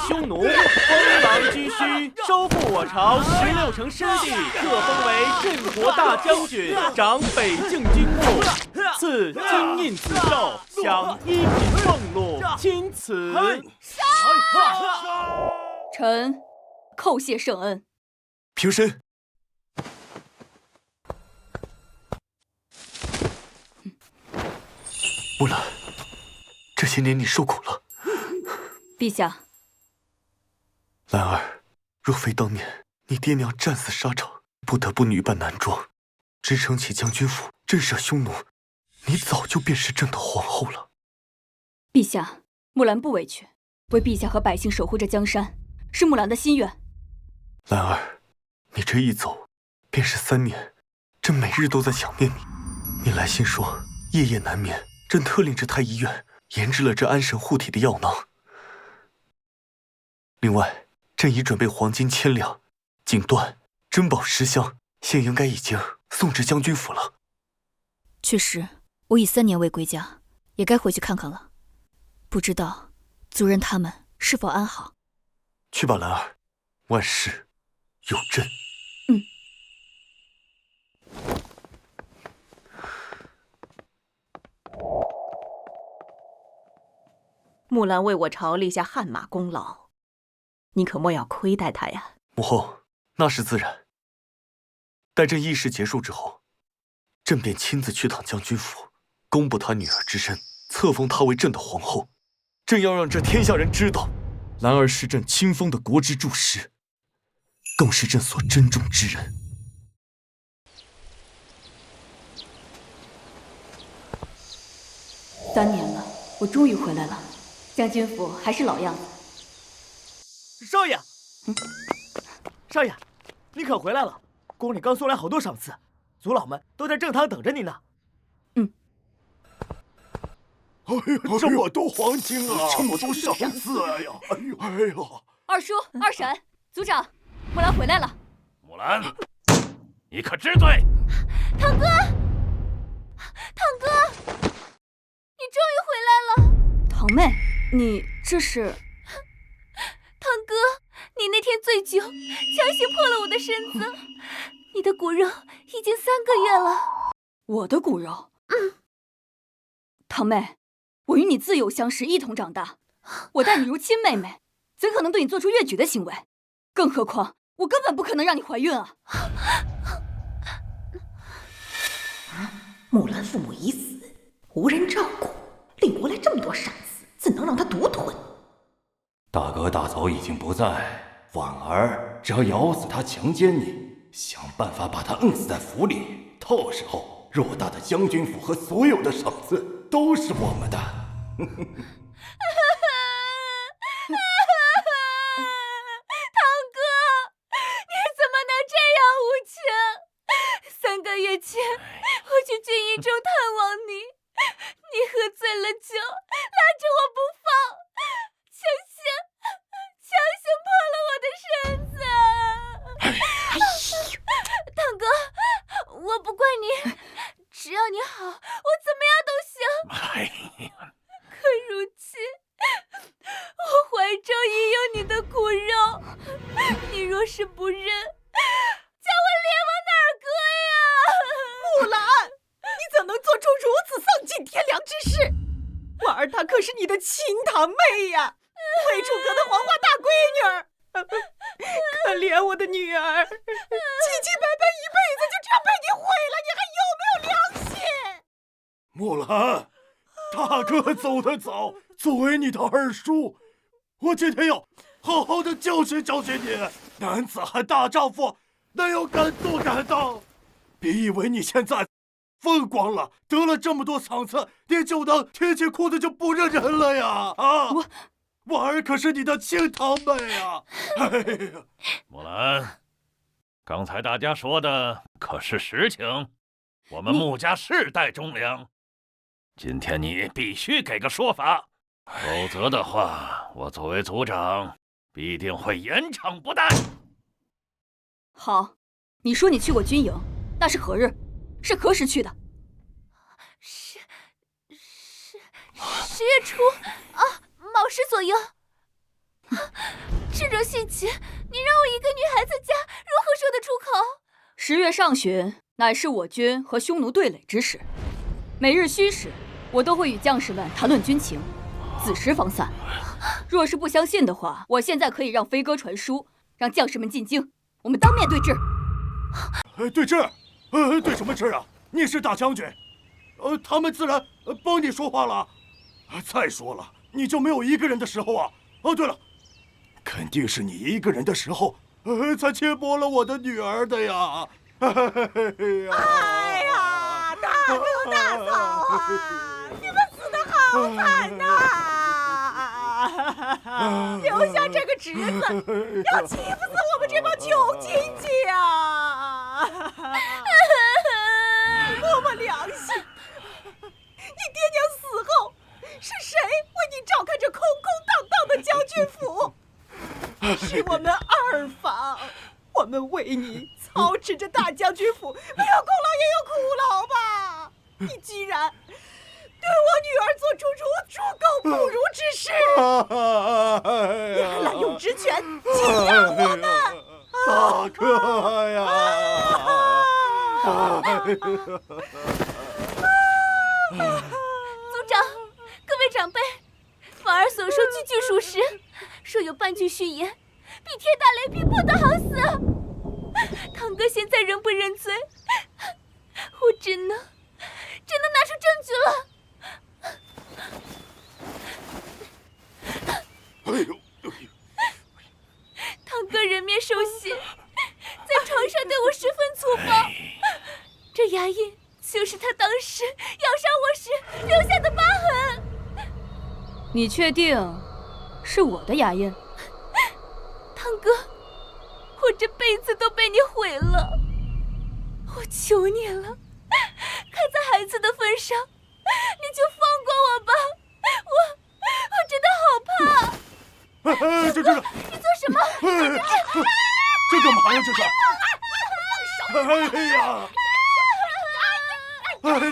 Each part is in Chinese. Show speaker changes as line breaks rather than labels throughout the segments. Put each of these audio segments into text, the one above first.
匈奴，封狼居胥，收复我朝16城失地，特封为镇国大将军，掌北境军务，赐金印紫绶，享一品俸禄，钦此。
臣叩谢圣恩。
平身。木兰，这些年你受苦了。
陛下，
兰儿，若非当年你爹娘战死沙场，不得不女扮男装，支撑起将军府，震慑匈奴，你早就便是朕的皇后了。
陛下，木兰不委屈，为陛下和百姓守护着江山，是木兰的心愿。
兰儿，你这一走，便是3年，朕每日都在想念你。你来信说夜夜难眠，朕特令这太医院研制了这安神护体的药囊。另外，朕已准备黄金1000两、锦缎、珍宝10箱，现应该已经送至将军府了。
确实，我已3年未归家，也该回去看看了。不知道族人他们是否安好？
去吧，兰儿，万事有朕。
木兰为我朝立下汗马功劳，你可莫要亏待她呀。
母后，那是自然。待朕议事结束之后，朕便亲自去趟将军府，公布她女儿之身，册封她为朕的皇后。朕要让这天下人知道，兰儿是朕亲封的国之柱石，更是朕所珍重之人。
3年了，我终于回来了。将军府还是老样子。
少爷，少爷，你可回来了！宫里刚送来好多赏赐，族老们都在正堂等着你呢。
哎呦，这么多黄金啊，这么多赏赐呀！哎呦，哎呦！
二叔、二婶、族长，木兰回来了。
木兰，你可知罪？
堂哥，堂哥，你终于回来了。堂妹，你这是？堂哥，你那天醉酒，强行破了我的身子，你的骨肉已经3个月了。我的骨肉？堂妹。我与你自幼相识，一同长大，我待你如亲妹妹，怎可能对你做出越矩的行为？更何况，我根本不可能让你怀孕啊！
木兰父母已死，无人照顾，领过来这么多赏赐，怎能让他独吞？
大哥大嫂已经不在，婉儿只要咬死他强奸你，想办法把他摁死在府里，到时候偌大的将军府和所有的赏赐都是我们的。
堂哥，你怎么能这样无情？3个月前，我去军营中探望你，你喝醉了酒，拉着我不放，强行破了我的身子。堂哥，我不怪你，只要你好，我怎么样都行。
哎呀！
可如今，我怀中已有你的骨肉，你若是不认，叫我脸往哪儿搁呀？
木兰，你怎能做出如此丧尽天良之事？婉儿她可是你的亲堂妹呀，魏楚阁的黄花大闺女。可怜我的女儿，清清白白一辈子就这样被你毁了，你还有没有良心？
木兰。大哥走得早，作为你的二叔，我今天要好好的教训教训你。男子汉大丈夫，哪有敢做敢当？别以为你现在风光了，得了这么多赏赐，你就能提起裤子就不认人了呀！啊！婉儿可是你的亲堂妹呀！哎呀，
木兰，刚才大家说的可是实情？我们穆家世代忠良。今天你必须给个说法，否则的话，我作为族长，必定会严惩不贷。
好，你说你去过军营，那是何日？是何时去的？10月初啊，卯时左右。这种细节，你让我一个女孩子家如何说得出口
？10月上旬乃是我军和匈奴对垒之时，每日戌时，我都会与将士们谈论军情，子时方散。若是不相信的话，我现在可以让飞鸽传书，让将士们进京，我们当面对质。
对质？对什么质啊？你是大将军，他们自然帮你说话了。再说了，你就没有一个人的时候啊？哦，对了，肯定是你一个人的时候，才切剥了我的女儿的呀！
哎呀，大哥大嫂啊，你们死得好惨呐！留下这个侄子，要欺负死我们这帮穷亲戚啊！摸摸良心，你爹娘死后，是谁为你照看着空空荡荡的将军府？是我们二房，我们为你操持着大将军府，没有功劳也有苦劳吧？你居然对我女儿做出猪狗不如之事，你还滥用职权欺压我们！
大哥呀！
族长，各位长辈，婉儿所说句句属实，若有半句虚言，必天打雷劈，不得好死。堂哥现在仍不认罪，我只能拿出证据了。堂哥人面兽心，在床上对我十分粗暴，这牙印就是他当时咬伤我时留下的疤痕。
你确定是我的牙印？
堂哥，我这辈子都被你毁了，我求你了，看在孩子的份上，你就放过我吧，我真的好怕。
这
你做什么？
这干嘛呀？这是！哎呀！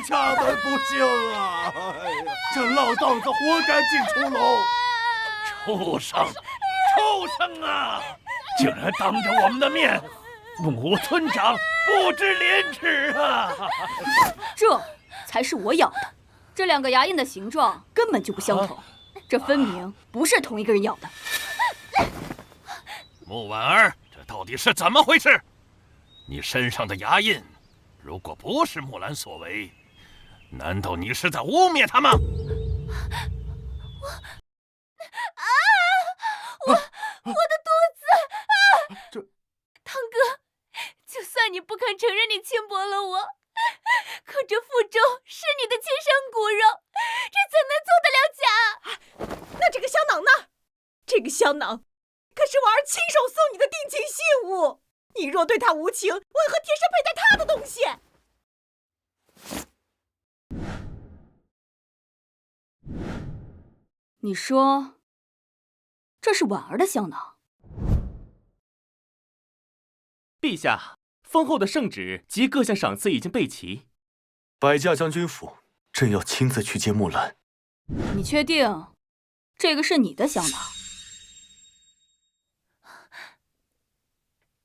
家门不幸啊！哎呀，这老荡子活该进出牢！
畜生！畜生啊！竟然当着我们的面侮村长，不知廉耻啊！
这才是我咬的，这2个牙印的形状根本就不相同，这分明不是同一个人咬的。
穆婉儿，这到底是怎么回事？你身上的牙印，如果不是木兰所为，难道你是在污蔑他吗？
我的肚子！堂哥，就算你不肯承认你轻薄了我，可这腹中是你的亲生骨肉，这怎能做得了假？
那这个香囊呢？这个香囊可是婉儿亲手送你的定情信物，你若对他无情，为何贴身佩戴他的东西？
你说这是婉儿的香囊？
陛下，丰厚的圣旨及各项赏赐已经备齐，
百驾将军府朕要亲自去接木兰。
你确定这个是你的香囊？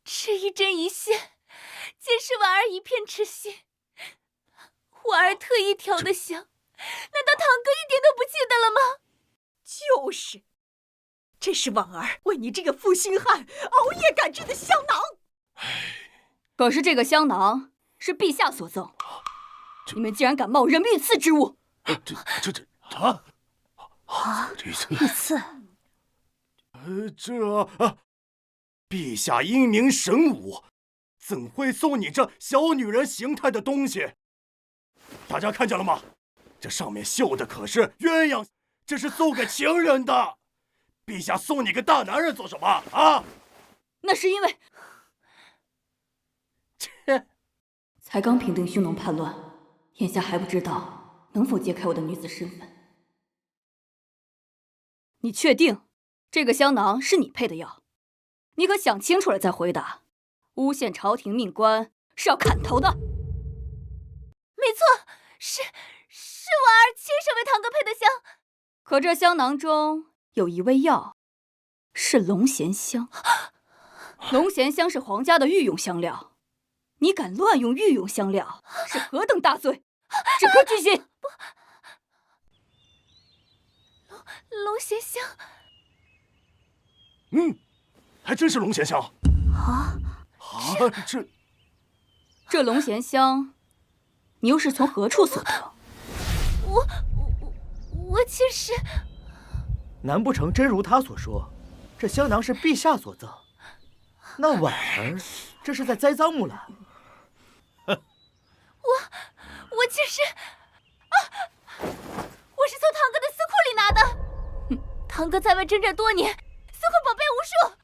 这一针一线，皆是婉儿一片痴心。婉儿特意调的香，难道堂哥一点都不记得了吗？
就是，这是婉儿为你这个负心汉熬夜赶制的香囊。
可是这个香囊是陛下所赠，你们竟然敢冒人御赐之物！
御赐？
陛下英明神武，怎会送你这小女人形态的东西？大家看见了吗？这上面绣的可是鸳鸯，这是送给情人的。陛下送你个大男人做什么啊？
那是因为才刚平定匈奴叛乱，眼下还不知道能否揭开我的女子身份。你确定这个香囊是你配的药？你可想清楚了再回答。诬陷朝廷命官是要砍头的。
没错，是婉儿亲手为堂哥配的香。
可这香囊中有一味药，是龙涎香。龙涎香是皇家的御用香料，你敢乱用御用香料，是何等大罪！止咳拘刑。
龙涎香。
还真是龙涎香。
这龙涎香，你又是从何处所得？
我其实……
难不成真如他所说，这香囊是陛下所赠？那婉儿这是在栽赃木兰。
我其实……我是从堂哥的私库里拿的。堂哥在外征战多年，私库宝贝无数。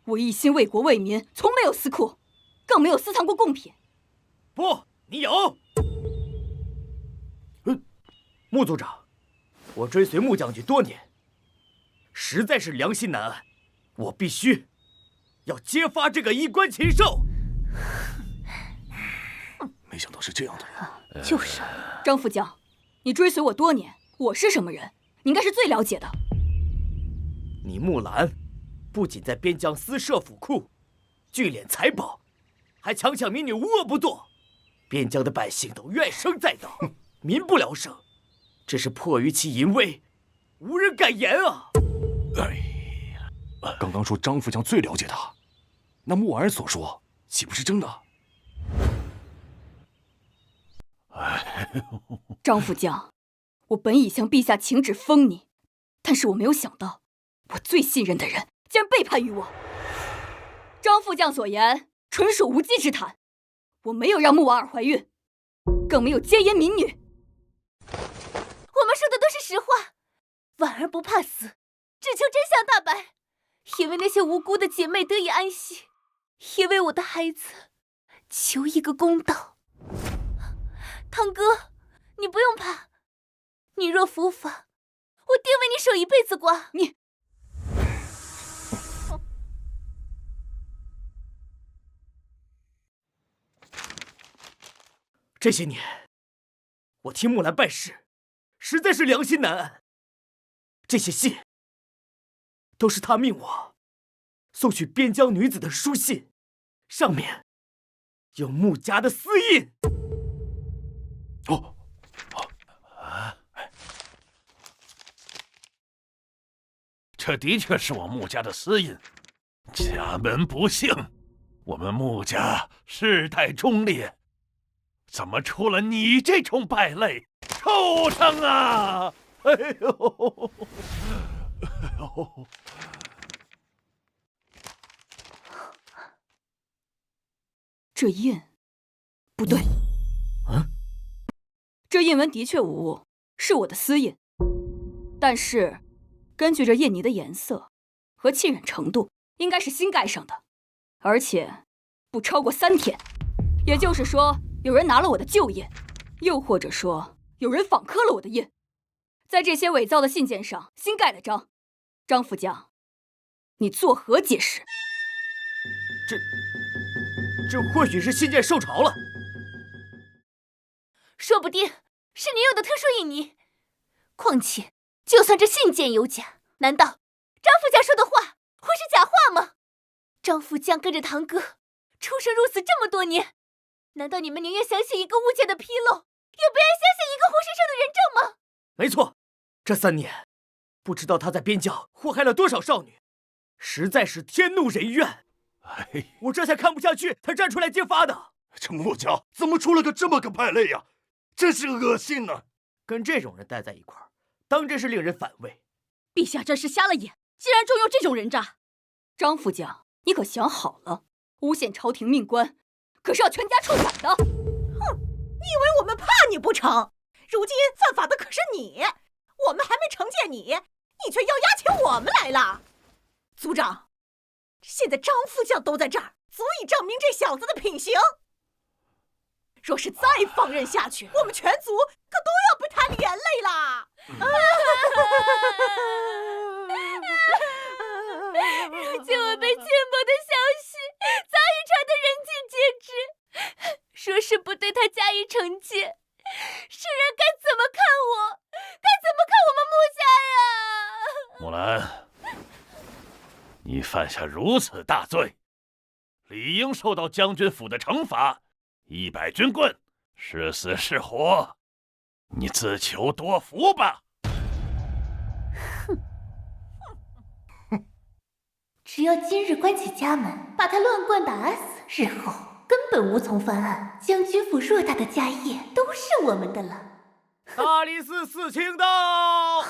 我一心为国为民，从没有私库，更没有私藏过贡品。
不，你有。穆族长，我追随穆将军多年，实在是良心难安，我必须要揭发这个衣冠禽兽。
没想到是这样的人。
就是，张副将，你追随我多年，我是什么人，你应该是最了解的。
你木兰不仅在边疆私设府库，聚敛财宝，还强抢民女，无恶不作，边疆的百姓都怨声载道，民不聊生。这是迫于其淫威，无人敢言啊！
刚刚说张副将最了解他，那穆婉儿所说岂不是真的？
张副将，我本已向陛下请旨封你，但是我没有想到，我最信任的人竟然背叛于我。张副将所言纯属无稽之谈，我没有让穆婉儿怀孕，更没有奸淫民女。
我们说的都是实话，婉儿不怕死，只求真相大白，因为那些无辜的姐妹得以安息，也为我的孩子求一个公道。堂哥，你不用怕，你若伏法，我定为你守一辈子寡。
你，
这些年，我替木兰办事，实在是良心难安。这些信，都是他命我送去边疆女子的书信，上面有穆家的私印。
这的确是我穆家的私印。家门不幸，我们穆家世代忠烈，怎么出了你这种败类？畜生啊！哎呦！
这印不对。这印文的确无误，是我的私印。但是，根据这印泥的颜色和浸染程度，应该是新盖上的，而且不超过3天。也就是说，有人拿了我的旧印，又或者说有人仿刻了我的印，在这些伪造的信件上新盖了章。张副将，你作何解释？
这或许是信件受潮了，
说不定是你用的特殊印泥。况且，就算这信件有假，难道张副将说的话会是假话吗？张副将跟着堂哥出生入死这么多年，难道你们宁愿相信一个物件的纰漏，也不愿相信一个活生生的人证吗？
没错，这3年，不知道他在边疆祸害了多少少女，实在是天怒人怨。我这才看不下去，才站出来揭发的。
这穆家怎么出了个这么个败类呀？真是恶心呢！
跟这种人待在一块儿，当真是令人反胃。
陛下真是瞎了眼，竟然重用这种人渣！
张副将，你可想好了，诬陷朝廷命官，可是要全家处斩的。
哼，你以为我们怕你不成？如今犯法的可是你，我们还没惩戒你，你却要押请我们来了。族长，现在张副将都在这儿，足以证明这小子的品行。若是再放任下去，我们全族可都要被他连累啦！
如今我被亲母的消息早已传得人尽皆知，若是不对他加以惩戒，世人该怎么看我？该怎么看我们穆家呀？
木兰，你犯下如此大罪，理应受到将军府的惩罚，100军棍，是死是活，你自求多福吧。
只要今日关起家门，把他乱棍打死，日后根本无从翻案，将军府偌大的家业都是我们的了。
大理寺四卿到。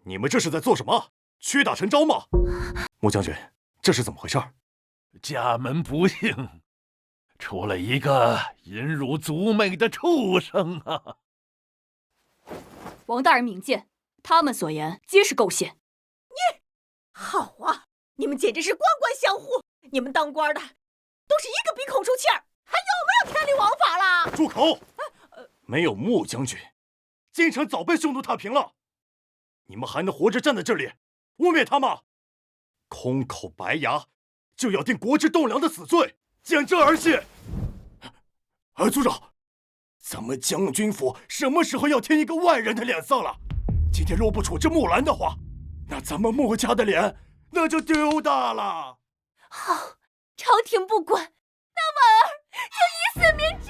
你们这是在做什么？屈打成招吗？穆将军，这是怎么回事？
家门不幸，出了一个淫辱族妹的畜生啊！
王大人明鉴，他们所言皆是构陷。
好啊，你们简直是官官相护！你们当官的都是一个鼻孔出气儿，还有没有天理王法啦？
住口！没有穆将军，京城早被匈奴踏平了。你们还能活着站在这里污蔑他吗？空口白牙就要定国之栋梁的死罪，简直儿戏！族长，咱们将军府什么时候要添一个外人的脸色了？今天若不处置木兰的话，那咱们穆家的脸那就丢大了。
好，朝廷不管，那婉儿就以死明志。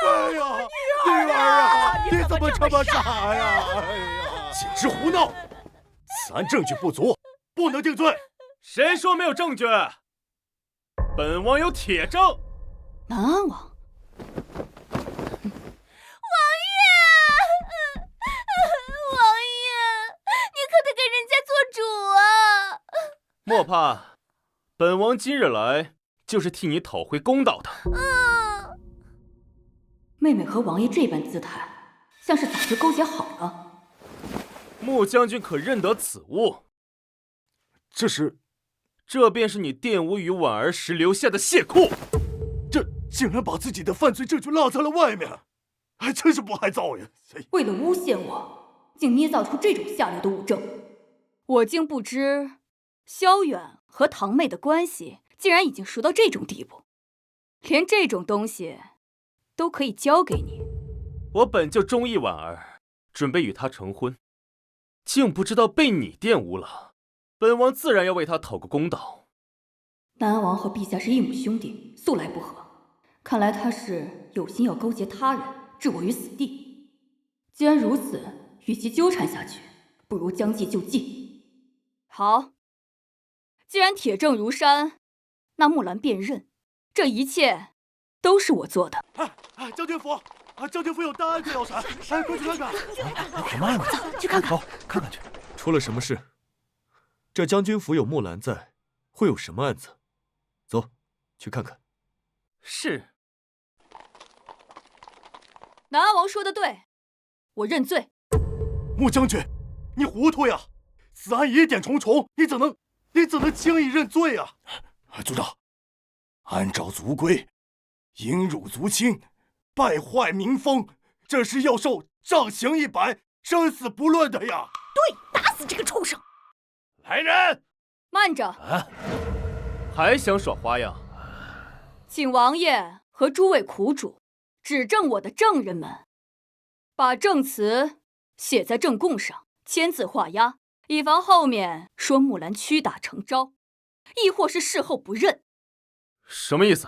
哎呀，女儿啊，你怎么这么傻呀？哎呀，简直胡闹！此案证据不足，不能定罪。
谁说没有证据？本王有铁证。
南安王，
王爷，你可得给人家做主啊！
莫怕，本王今日来就是替你讨回公道的。
妹妹和王爷这般姿态，像是早就勾结好了。
穆将军可认得此物？这便是你玷污于婉儿时留下的血库。
这竟然把自己的犯罪证据落在了外面，还真是不害臊呀！
为了诬陷我，竟捏造出这种下流的物证。我竟不知，萧远和堂妹的关系竟然已经熟到这种地步，连这种东西都可以交给你。
我本就中意婉儿，准备与她成婚，竟不知道被你玷污了。本王自然要为她讨个公道。
南安王和陛下是一母兄弟，素来不和，看来他是有心要勾结他人，置我于死地。既然如此，与其纠缠下去，不如将计就计。好，既然铁证如山，那木兰便认，这一切都是我做的。
将军府，将军府有大案子要审，快去看看。
什么案子？
去看看。
好，看看去。出了什么事？这将军府有木兰在，会有什么案子？走，去看看。
是。
南安王说的对，我认罪。
穆将军，你糊涂呀！此案疑点重重，你怎能轻易认罪啊？族长，按照族规，淫辱族亲，败坏民风，这是要受杖刑100，生死不论的呀！
对，打死这个畜生！
来人！
慢着！
还想耍花样？
请王爷和诸位苦主指证我的证人们，把证词写在证供上，签字画押，以防后面说木兰屈打成招，亦或是事后不认。
什么意思？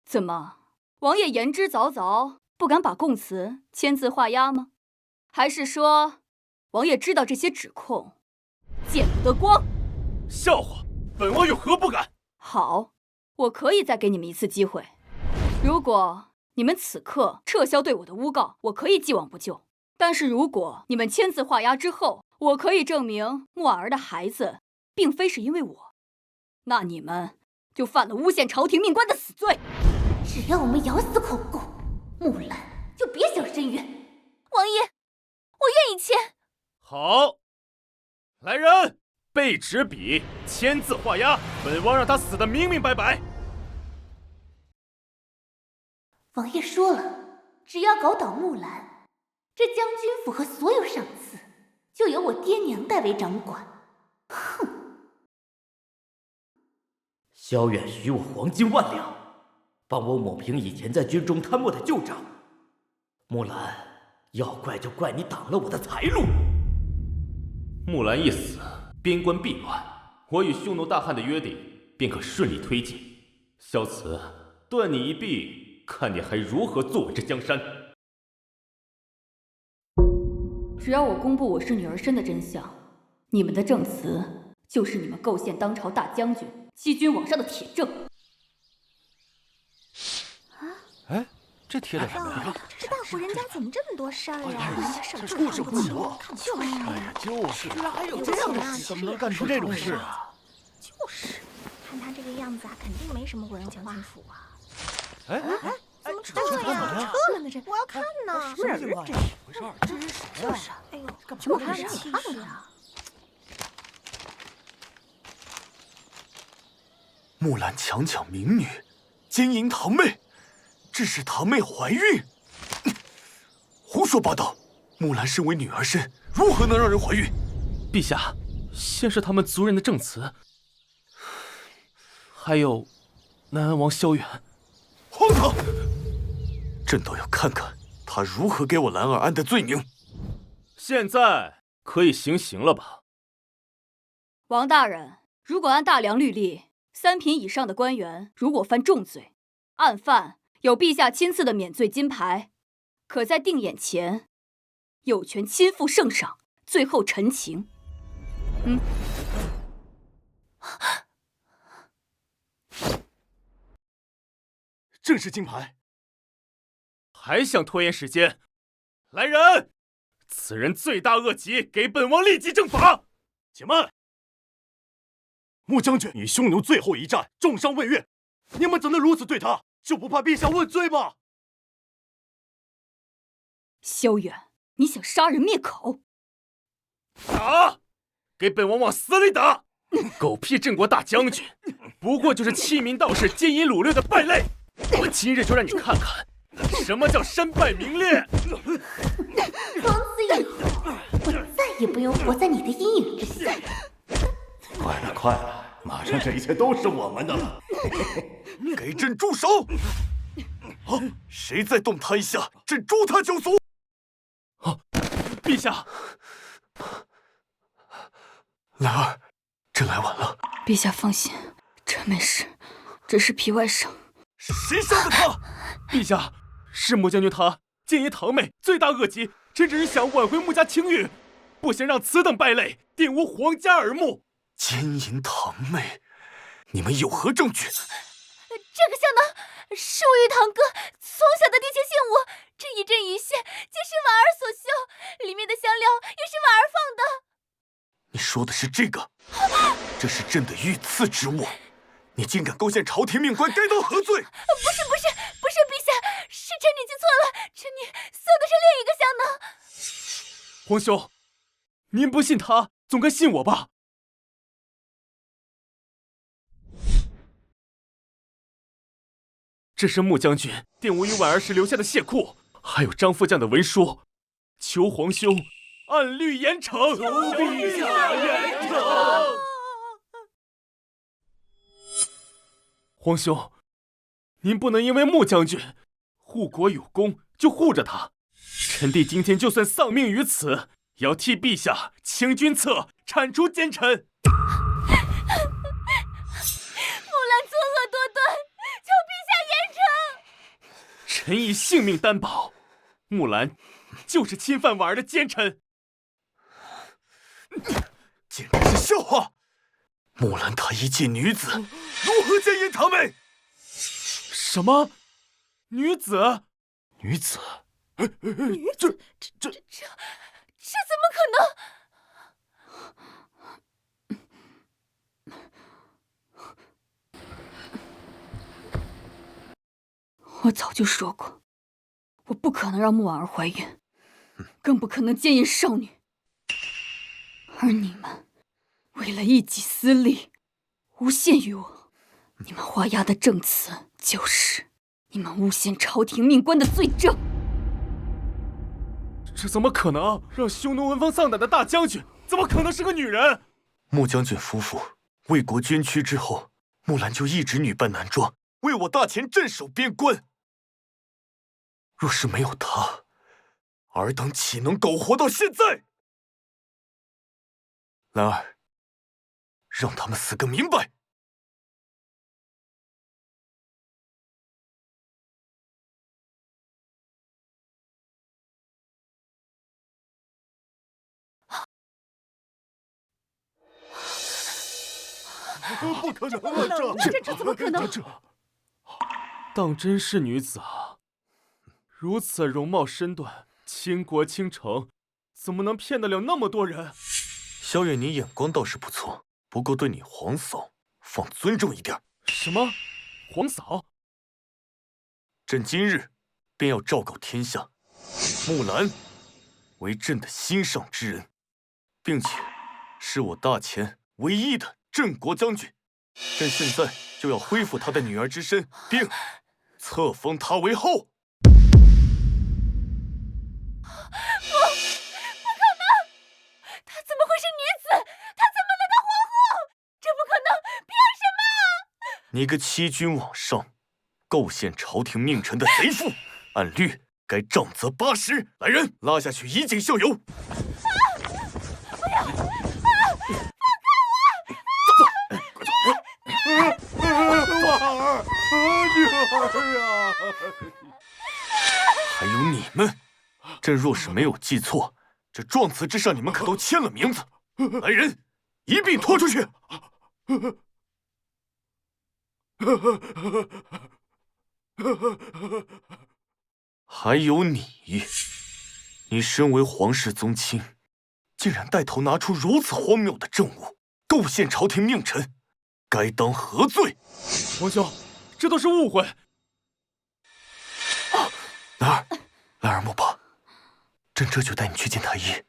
怎么，王爷言之凿凿，不敢把供词签字画押吗？还是说，王爷知道这些指控见不得光？
笑话！本王有何不敢？
好，我可以再给你们一次机会。如果你们此刻撤销对我的诬告，我可以既往不咎。但是如果你们签字画押之后，我可以证明木婉儿的孩子并非是因为我，那你们就犯了诬陷朝廷命官的死罪。
只要我们咬死口供，木兰就别想伸冤。王爷，我愿意签。
好，来人，备纸笔，签字画押，本王让他死得明明白白。
王爷说了，只要搞倒木兰，这将军府和所有赏赐就由我爹娘代为掌管。哼！
萧远许我黄金1万两，帮我抹平以前在军中贪墨的旧账。木兰要怪就怪你挡了我的财路。
木兰一死，边关必乱，我与匈奴大汉的约定便可顺利推进。萧慈，断你一臂，看你还如何坐稳这江山。
只要我公布我是女儿身的真相，你们的证词就是你们构陷当朝大将军、欺君罔上的铁证。
哎，这贴的什么呀？
这大户人家怎么这么多事儿呀？人家事儿
故事不多，
就是，
哎呀，就是，居然还有
这样的
事，怎么能干出这种事啊？
就是，看他这个样子啊，肯定没什么文人将军府啊。
哎，
怎么这样？车呢？这我要看呢。
什么情况？回事儿？
这是谁呀？哎呦，怎么看人气势啊？
木兰强抢民女，奸淫堂妹，致使堂妹怀孕。胡说八道！木兰身为女儿身，如何能让人怀孕？
陛下，先是他们族人的证词，还有南安王萧远。
荒唐！朕倒要看看他如何给我兰儿安的罪名。
现在可以行刑了吧？
王大人，如果按大梁律例，3品以上的官员如果犯重罪，案犯有陛下亲赐的免罪金牌，可在定眼前有权亲赴圣上，最后陈情。
正是金牌。
还想拖延时间？来人！此人罪大恶极，给本王立即正法！
且慢！穆将军与匈奴最后一战重伤未愈，你们怎能如此对他？就不怕陛下问罪吗？
萧远，你想杀人灭口？
打！给本王往死里打！狗屁镇国大将军，不过就是欺民盗士、奸淫掳掠的败类！我今日就让你看看，什么叫身败名裂！
王子以后，我再也不用活在你的阴影之下。
快了，快了，马上这一切都是我们的了。
给朕住手！谁再动他一下，朕诛他9族！
陛下，
兰儿，朕来晚了。
陛下放心，朕没事，只是皮外伤。
是谁杀的他？
陛下，是穆将军他奸淫堂妹，罪大恶极。朕只是想挽回穆家清誉，不想让此等败类玷污皇家耳目。
奸淫堂妹，你们有何证据？
这个香囊是我与堂哥从小的定情信物，这一针一线皆是婉儿所绣，里面的香料也是婉儿放的。
你说的是这个？这是朕的御赐之物，你竟敢勾陷朝廷命官，该当何罪？
不是，陛下，是臣女记错了，臣女送的是另一个香囊。
皇兄，您不信他，总该信我吧？这是穆将军玷污于婉儿时留下的血库，还有张副将的文书，求皇兄按律严惩。求陛下严惩。皇兄，您不能因为穆将军护国有功就护着他。臣弟今天就算丧命于此，也要替陛下清君侧，铲除奸臣。
木兰作恶多端，求陛下严惩。
臣以性命担保，木兰就是侵犯婉儿的奸臣。
简直是笑话！木兰她一介女子，如何奸淫堂妹？
什么？女子？
女子？
这怎么可能？
我早就说过，我不可能让穆婉儿怀孕，更不可能奸淫少女。而你们为了一己私利，诬陷于我，你们画押的证词就是你们诬陷朝廷命官的罪证。
这怎么可能？让匈奴闻风丧胆的大将军，怎么可能是个女人？
穆将军夫妇为国捐躯之后，木兰就一直女扮男装，为我大秦镇守边关。若是没有她，尔等岂能苟活到现在？兰儿，让他们死个明白！
不可能啊！
这怎么可能？
当真是女子啊！如此容貌身段，倾国倾城，怎么能骗得了那么多人？
萧远，你眼光倒是不错，不过对你皇嫂放尊重一点。
什么？皇嫂？
朕今日便要昭告天下，木兰为朕的心上之人，并且是我大前唯一的镇国将军。朕现在就要恢复他的女儿之身，并册封他为后。
不可能！她怎么会是女子？她怎么能当皇后？这不可能！凭什么？
你个欺君罔上、构陷朝廷命臣的贼妇，按律该杖责80。来人，拉下去以儆效尤。
女儿啊！
还有你们，朕若是没有记错，这状词之上你们可都签了名字。来人，一并拖出去！还有你，你身为皇室宗亲，竟然带头拿出如此荒谬的政务，构陷朝廷命臣，该当何罪？
皇兄，这都是误会。
兰儿莫怕，朕这就带你去见太医。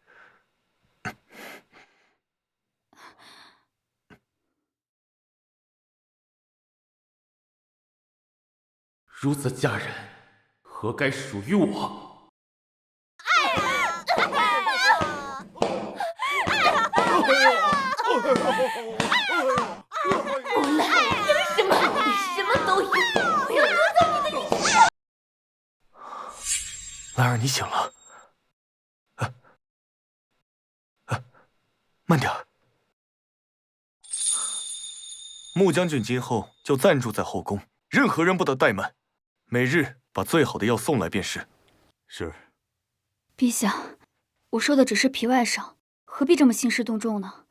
如此佳人，何该属于我？
木兰，凭什么？你什么都有，我要夺走你的一切！
兰儿，你醒了。慢点儿。穆将军今后就暂住在后宫，任何人不得怠慢，每日把最好的药送来便是。
是。
陛下，我受的只是皮外伤，何必这么兴师动众呢？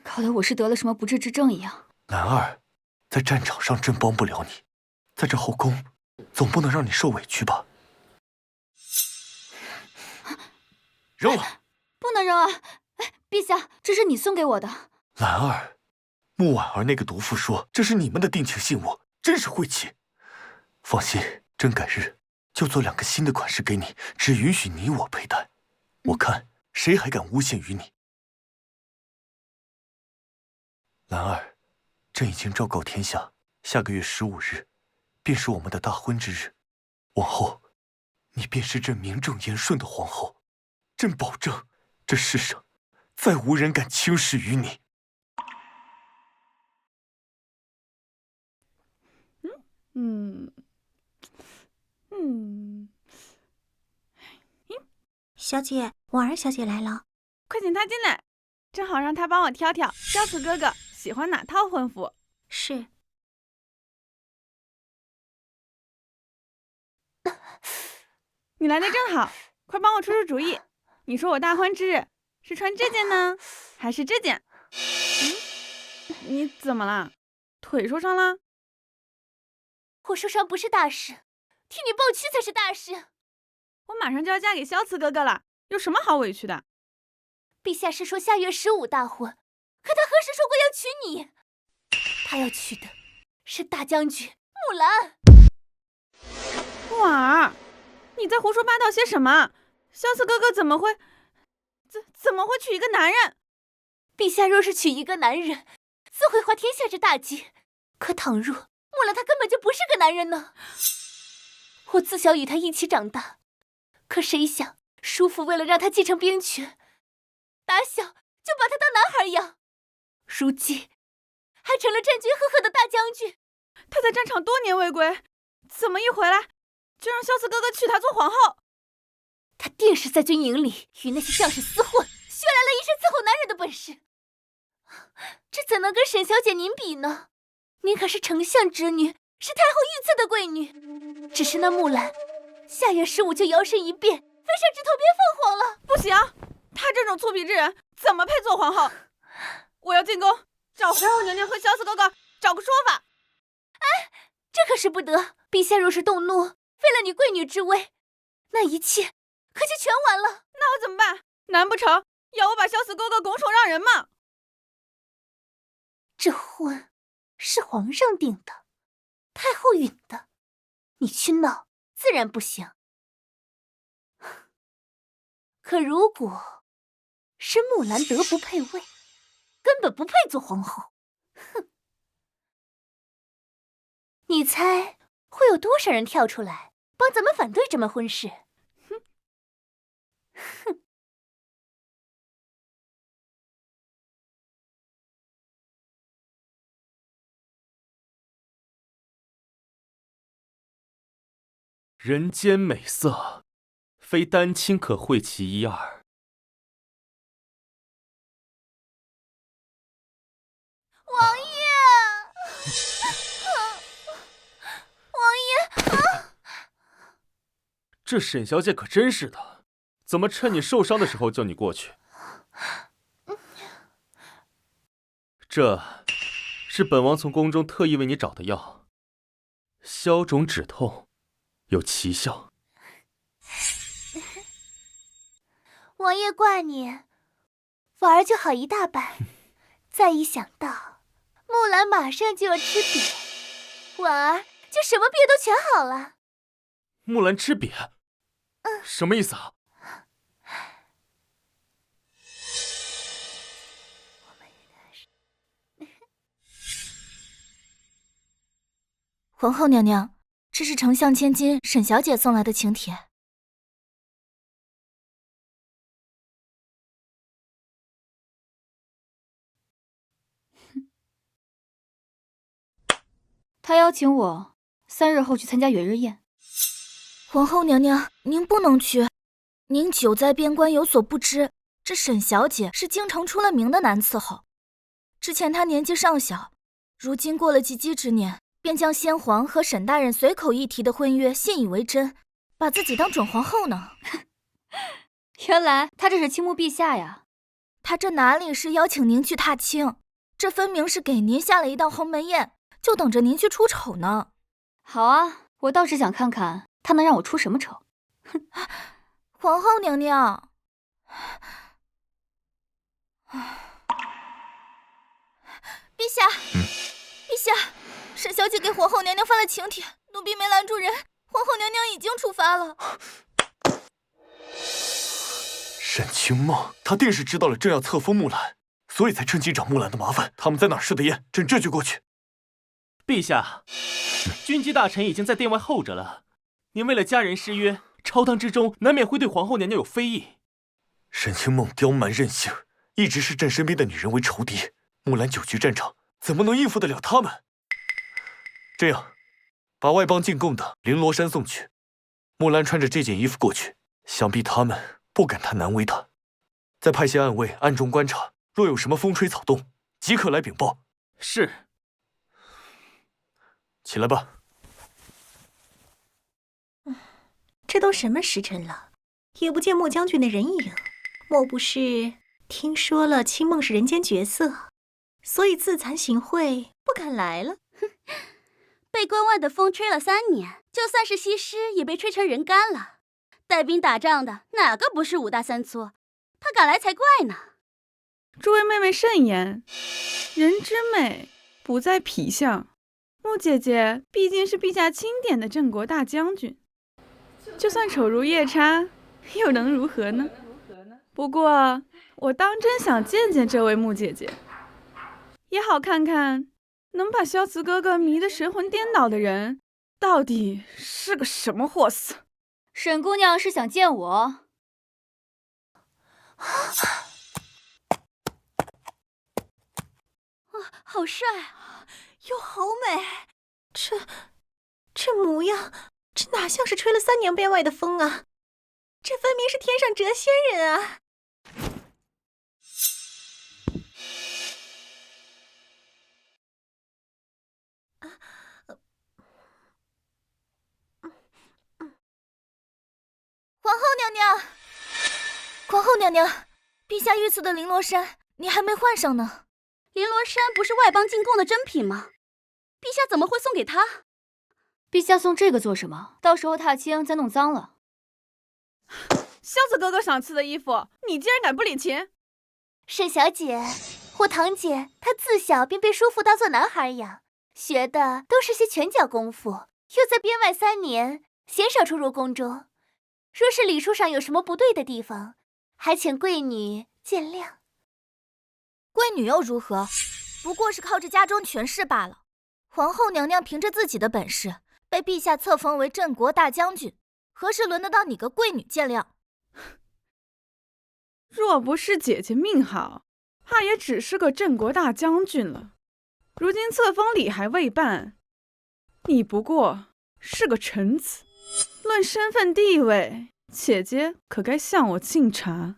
搞得我是得了什么不治之症一样。
兰儿，在战场上朕帮不了你，在这后宫，总不能让你受委屈吧？扔了！
不能扔啊！哎，陛下，这是你送给我的。
兰儿，穆婉儿那个毒妇说这是你们的定情信物，真是晦气。放心，朕改日就做2个新的款式给你，只允许你我佩戴。我看谁还敢诬陷于你。兰儿，朕已经昭告天下，下个月15日，便是我们的大婚之日。往后，你便是朕名正言顺的皇后。朕保证，这世上再无人敢轻视于你。
小姐，婉儿小姐来了，
快请她进来，正好让她帮我挑挑萧慈哥哥喜欢哪套婚服。
是。
你来的正好，快帮我出出主意。你说我大婚之日是穿这件呢，还是这件？你怎么了？腿受伤了？
我受伤不是大事，替你抱屈才是大事。
我马上就要嫁给萧慈哥哥了，有什么好委屈的？
陛下是说下月15大婚，可他何时说过要娶你？他要娶的是大将军木兰。
婉儿，你在胡说八道些什么？萧慈哥哥怎么会娶一个男人？
陛下若是娶一个男人，自会滑天下之大稽。可倘若木兰他根本就不是个男人呢？我自小与他一起长大，可谁想叔父为了让他继承兵权，打小就把他当男孩养，如今还成了战军赫赫的大将军。
他在战场多年未归，怎么一回来就让萧慈哥哥娶她做皇后？
他爹定是在军营里与那些将士厮混，学来了一身伺候男人的本事。这怎能跟沈小姐您比呢？您可是丞相之女，是太后御赐的贵女。只是那木兰，下元15就摇身一变，飞上枝头变凤凰了。
不行，她这种粗鄙之人怎么配做皇后？我要进宫找皇后娘娘和萧四哥哥找个说法。
哎，这可是不得！陛下若是动怒，废了你贵女之位，那一切可就全完了。
那我怎么办？难不成要我把萧四哥哥拱手让人吗？
这婚是皇上定的，太后允的，你去闹自然不行。可如果是木兰德不配位，根本不配做皇后，哼！你猜会有多少人跳出来帮咱们反对这门婚事？哼！哼！
人间美色，非丹青可会其一二。
王爷，王爷啊！
这沈小姐可真是的，怎么趁你受伤的时候叫你过去？这是本王从宫中特意为你找的药，消肿止痛，有奇效。
王爷怪你，婉儿就好一大半。再一想到木兰马上就要吃瘪，婉儿就什么病都全好了。
木兰吃瘪？什么意思啊？
皇后娘娘，这是丞相千金沈小姐送来的请帖。
他邀请我3日后去参加元日宴。
皇后娘娘，您不能去。您久在边关，有所不知，这沈小姐是京城出了名的难伺候。之前她年纪尚小，如今过了及笄之年，便将先皇和沈大人随口一提的婚约信以为真，把自己当准皇后呢。
原来他这是倾慕陛下呀！
他这哪里是邀请您去踏青，这分明是给您下了一道鸿门宴，就等着您去出丑呢。
好啊，我倒是想看看他能让我出什么丑。
哼，皇后娘娘，陛下，陛下，沈小姐给皇后娘娘发了请帖，奴婢没拦住人，皇后娘娘已经出发了。
沈清梦，他定是知道了朕要册封木兰，所以才趁机找木兰的麻烦。他们在哪儿设的宴，朕这就过去。
陛下，军机大臣已经在殿外候着了。您为了家人失约，朝堂之中难免会对皇后娘娘有非议。
沈清梦刁蛮任性，一直视朕身边的女人为仇敌。木兰久居战场，怎么能应付得了他们？这样，把外邦进贡的绫罗衫送去。木兰穿着这件衣服过去，想必他们不敢太难为她。再派些暗卫暗中观察，若有什么风吹草动，即刻来禀报。
是。
起来吧。
这都什么时辰了，也不见穆将军的人影，莫不是听说了清梦是人间绝色，所以自惭形秽，不敢来了？
哼，被关外的风吹了3年，就算是西施也被吹成人干了。带兵打仗的哪个不是5大3粗？他敢来才怪呢。
诸位妹妹慎言，人之美不在皮相。穆姐姐毕竟是陛下钦点的镇国大将军，就算丑如夜叉，又能如何呢？不过我当真想见见这位穆姐姐，也好看看能把萧慈哥哥迷得神魂颠倒的人到底是个什么货色。
沈姑娘是想见我？
好帅，
又好美，这模样，这哪像是吹了3年边外的风啊！这分明是天上谪仙人啊！
皇后娘娘，皇后娘娘，陛下御赐的绫罗衫你还没换上呢。
绫罗衫不是外邦进贡的珍品吗？陛下怎么会送给他？
陛下送这个做什么？到时候踏青再弄脏了。
萧子哥哥赏赐的衣服，你竟然敢不领情？
沈小姐，我堂姐她自小便被叔父当作男孩养，学的都是些拳脚功夫，又在边外3年，鲜少出入宫中。若是礼数上有什么不对的地方，还请贵女见谅。贵女又如何？不过是靠着家中权势罢了。皇后娘娘凭着自己的本事，被陛下册封为镇国大将军，何时轮得到你个贵女见谅？
若不是姐姐命好，怕也只是个镇国大将军了。如今册封礼还未办，你不过是个臣子，论身份地位，姐姐可该向我敬茶，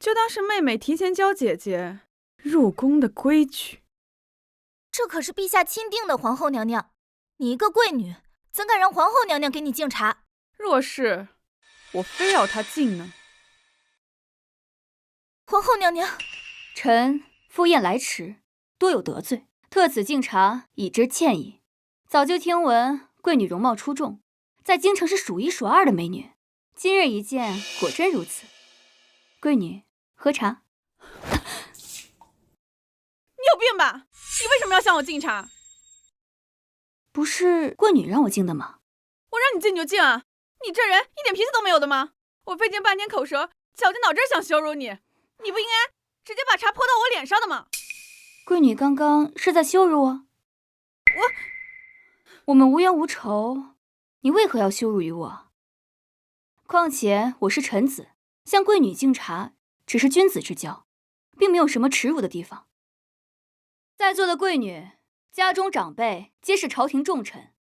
就当是妹妹提前教姐姐入宫的规矩。
这可是陛下钦定的，皇后娘娘，你一个贵女，怎敢让皇后娘娘给你敬茶？
若是我非要她敬呢？
皇后娘娘，
臣赴宴来迟，多有得罪，特此敬茶以知歉意。早就听闻贵女容貌出众，在京城是数1数2的美女，今日一见，果真如此。贵女，喝茶。
你有病吧？你为什么要向我敬茶？
不是贵女让我敬的吗？
我让你敬就敬啊！你这人一点脾气都没有的吗？我费尽半天口舌，绞尽脑汁想羞辱你，你不应该直接把茶泼到我脸上的吗？
贵女刚刚是在羞辱我？我们无冤无仇，你为何要羞辱于我？况且我是臣子，向贵女敬茶只是君子之交，并没有什么耻辱的地方。在座的贵女，家中长辈皆是朝廷重臣，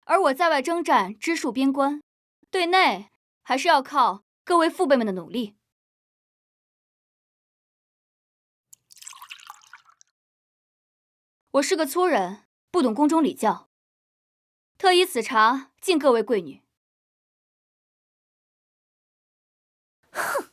而我在外征战，知戍边关，对内还是要靠各位父辈们的努力。我是个粗人，不懂宫中礼教，特以此茶敬各位贵女。
哼！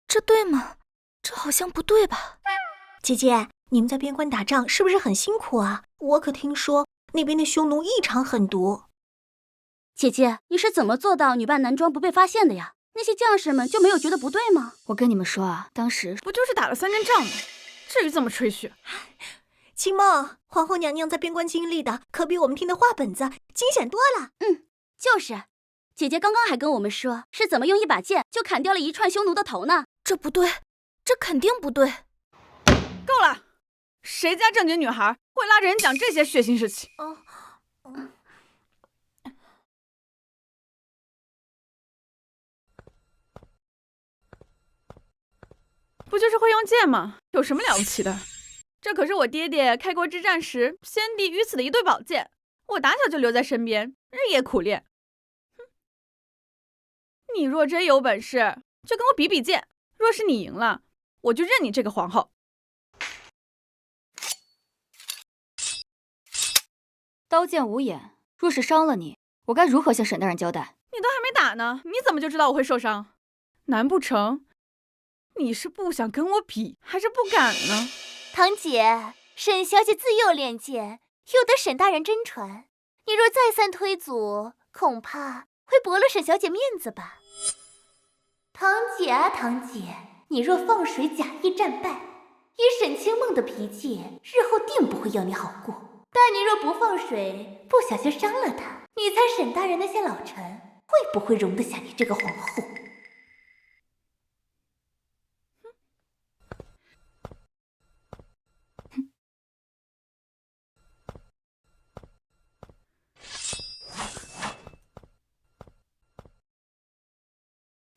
这对吗？这好像不对吧？
姐姐，你们在边关打仗是不是很辛苦啊？我可听说那边的匈奴异常狠毒。
姐姐，你是怎么做到女扮男装不被发现的呀？那些将士们就没有觉得不对吗？
我跟你们说啊，当时
不就是打了3阵仗吗？至于这么吹嘘？
青梦，皇后娘娘在边关经历的可比我们听的话本子惊险多了。
就是。姐姐刚刚还跟我们说是怎么用一把剑就砍掉了一串匈奴的头呢。
这不对，这肯定不对。
够了！谁家正经女孩会拉着人讲这些血腥事情？不就是会用剑吗？有什么了不起的？这可是我爹爹开国之战时先帝御赐的一对宝剑，我打小就留在身边，日夜苦练。你若真有本事，就跟我比比剑。若是你赢了，我就认你这个皇后。
刀剑无眼，若是伤了你，我该如何向沈大人交代？
你都还没打呢，你怎么就知道我会受伤？难不成你是不想跟我比，还是不敢呢？
堂姐，沈小姐自幼练剑，又得沈大人真传，你若再三推阻，恐怕会驳了沈小姐面子吧？堂姐啊，堂姐，你若放水假意战败，以沈清梦的脾气，日后定不会要你好过。但你若不放水，不小心伤了她，你猜沈大人那些老臣会不会容得下你这个皇后？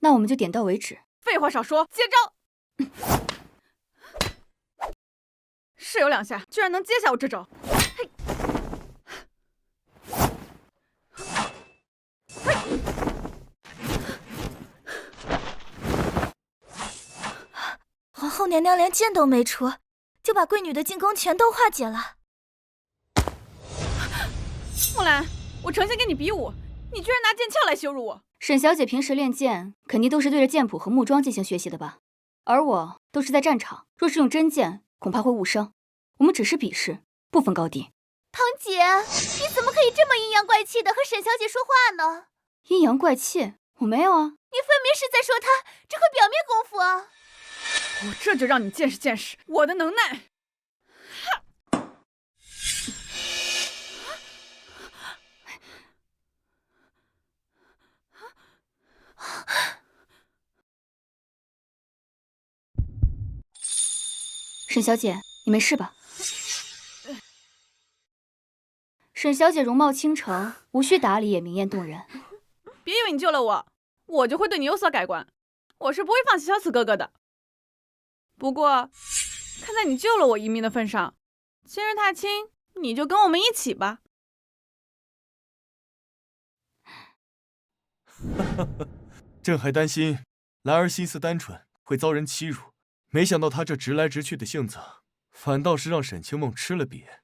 那我们就点到为止。
废话少说，接招！是有2下，居然能接下我这招。嘿，
后娘娘连剑都没出，就把贵女的进攻全都化解了。
木兰，我诚心跟你比武，你居然拿剑鞘来羞辱我！沈小姐平时练剑，肯定都是对着剑谱和木桩进行学习的吧？而我都是在战场，若是用真剑，恐怕会误伤。我们只是比试，不分高低。
堂姐，你怎么可以这么阴阳怪气的和沈小姐说话呢？
阴阳怪气？我没有啊！
你分明是在说她只会表面功夫啊！
我这就让你见识见识我的能耐！沈小姐，你没事吧？沈小姐容貌倾城，无需打理也明艳动人。别以为你救了我，我就会对你有所改观。我是不会放弃小此哥哥的。不过，看在你救了我一命的份上，今日踏青，你就跟我们一起吧。
朕还担心兰儿心思单纯，会遭人欺辱，没想到她这直来直去的性子，反倒是让沈清梦吃了瘪。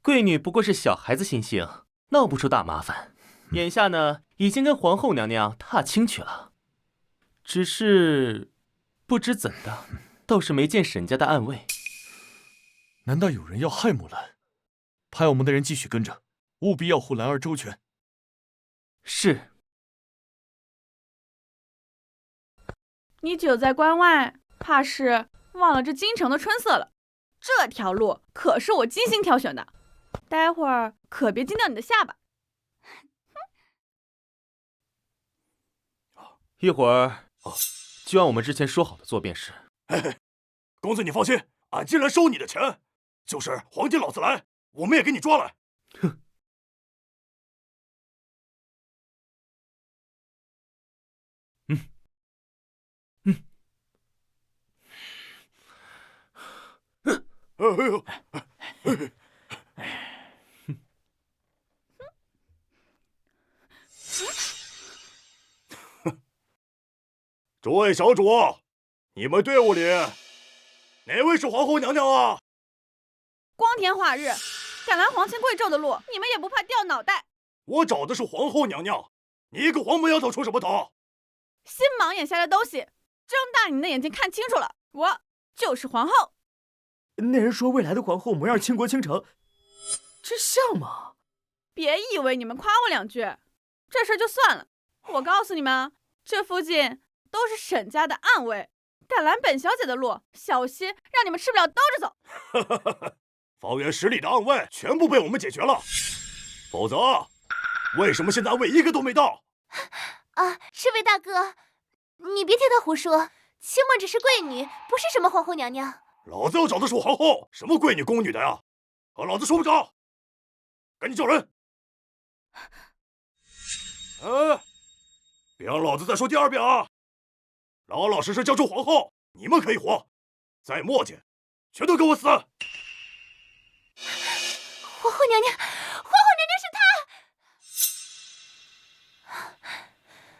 贵女不过是小孩子心性，闹不出大麻烦。眼下呢，已经跟皇后娘娘踏青去了，只是不知怎的，倒是没见沈家的暗卫。
难道有人要害木兰？派我们的人继续跟着，务必要护兰儿周全。
是。
你久在关外，怕是忘了这京城的春色了。这条路可是我精心挑选的，待会儿可别惊掉你的下巴。
一会儿就按我们之前说好的做便是。
嘿，公子你放心，俺既然收你的钱，就是皇帝老子来，我们也给你抓来。
哼。
诸位小主，你们队伍里哪位是皇后娘娘啊？
光天化日，赶来皇亲贵胄的路，你们也不怕掉脑袋？
我找的是皇后娘娘，你一个黄毛丫头出什么头？
心盲眼瞎的东西，睁大你的眼睛看清楚了，我就是皇后。
那人说未来的皇后模样倾国倾城，这像吗？
别以为你们夸我两句，这事就算了。我告诉你们，这附近都是沈家的暗卫，敢拦本小姐的路，小心让你们吃不了兜着走。
方圆10里的暗卫全部被我们解决了，否则为什么现在暗卫一个都没到？
啊，侍卫大哥，你别听他胡说，清梦只是贵女，不是什么皇后娘娘。
老子要找的是皇后，什么贵女宫女的呀？和老子说不着，赶紧叫人！别让老子再说第二遍啊！老老实实交出皇后，你们可以活；再磨叽，全都给我死！
皇后娘娘，皇后娘娘是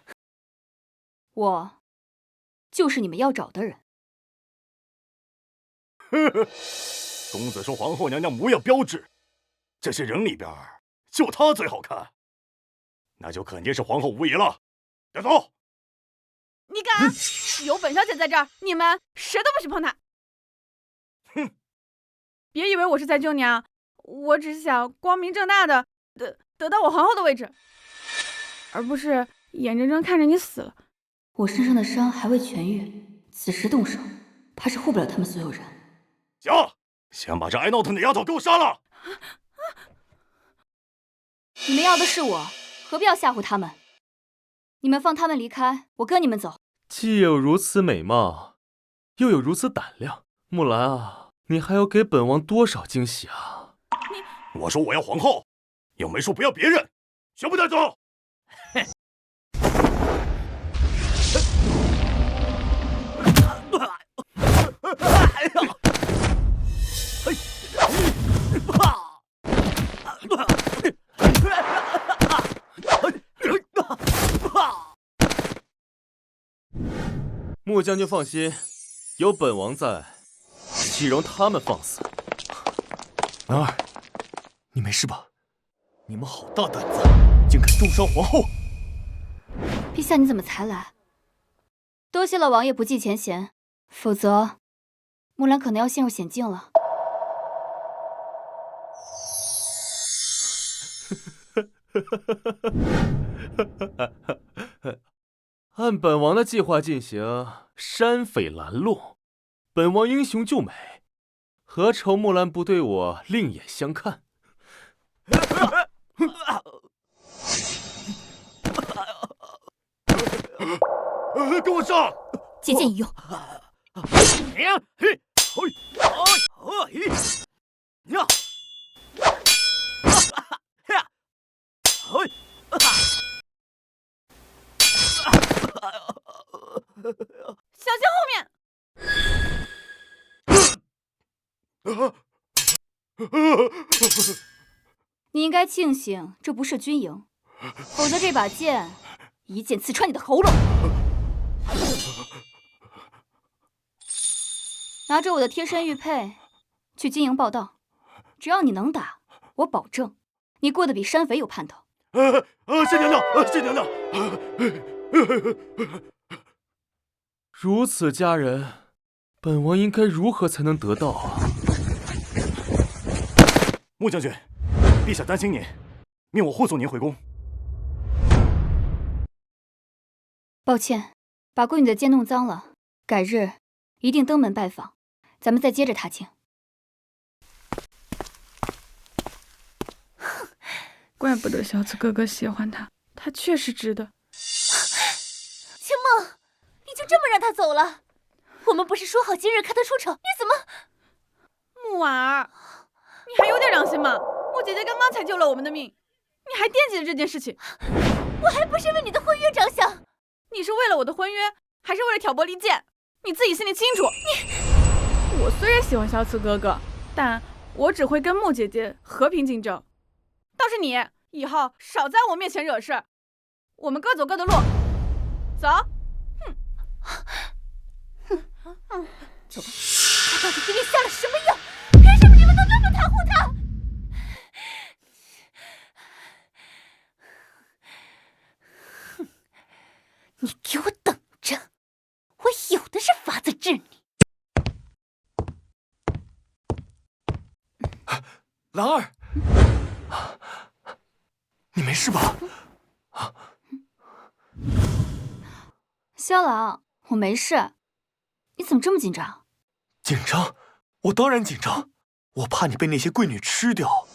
她！
我就是你们要找的人。
公子说皇后娘娘模样标致，这些人里边就她最好看，那就肯定是皇后无疑了。带走！
你敢？有本小姐在这儿，你们谁都不许碰她！
哼！
别以为我是在救你啊，我只是想光明正大的得到我皇后的位置，而不是眼睁睁看着你死了。我身上的伤还未痊愈，此时动手，怕是护不了他们所有人。
行，先把这爱闹腾的丫头给我杀了！
你们要的是我，何必要吓唬他们？你们放他们离开，我跟你们走。
既有如此美貌，又有如此胆量，木兰啊，你还要给本王多少惊喜啊！
我说我要皇后，又没说不要别人，全部带走！哎呀！
穆将军放心，有本王在，岂容他们放肆？
兰儿，你没事吧？你们好大胆子，竟敢重伤皇后！
陛下，你怎么才来？多谢了王爷不计前嫌，否则木兰可能要陷入险境了。
按本王的计划进行，山匪拦路，本王英雄救美，何愁木兰不对我另眼相看？
跟我上！
借剑一用。
小心后面！
你应该庆幸这不是军营，否则这把剑一剑刺穿你的喉咙。拿着我的贴身玉佩去军营报道，只要你能打，我保证你过得比山匪有盼头。
谢娘娘，谢娘娘。
如此佳人，本王应该如何才能得到啊？
穆将军，陛下担心您，命我护送您回宫。
抱歉，把贵女的剑弄脏了，改日一定登门拜访，咱们再接着踏青。
怪不得小紫哥哥喜欢他，他确实值得。
青梦，你就这么让他走了？我们不是说好今日看他出丑，你怎么……
木婉儿，你还有点良心吗？穆姐姐刚刚才救了我们的命，你还惦记着这件事情？
我还不是为你的婚约着想。
你是为了我的婚约，还是为了挑拨离间？你自己心里清楚。我虽然喜欢小紫哥哥，但我只会跟穆姐姐和平竞争。倒是你，以后少在我面前惹事。我们各走各的路，走。
走吧，他到底给你下了什么药？为什么你们都那么袒护他？你给我等着，我有的是法子治你。
兰儿，你没事吧？
萧朗，我没事。你怎么这么紧张？
紧张？我当然紧张，我怕你被那些贵女吃掉。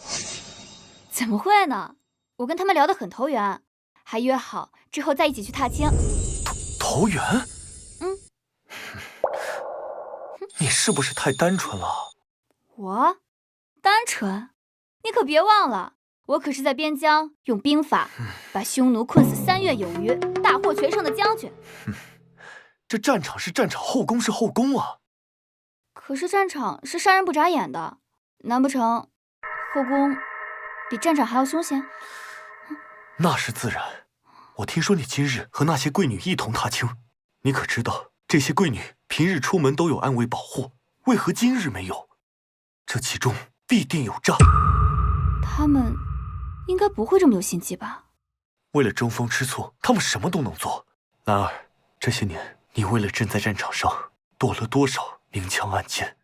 怎么会呢？我跟他们聊得很投缘，还约好之后再一起去踏青。
投缘？你是不是太单纯了？
我单纯？你可别忘了，我可是在边疆用兵法把匈奴困死3月有余，大获全胜的将军。
这战场是战场，后宫是后宫啊。
可是战场是杀人不眨眼的，难不成后宫比战场还要凶险？
那是自然。我听说你今日和那些贵女一同踏青，你可知道这些贵女平日出门都有暗卫保护，为何今日没有？这其中必定有诈。
他们应该不会这么有心机吧？
为了争风吃醋，他们什么都能做。兰儿，这些年你为了朕在战场上躲了多少明枪暗箭，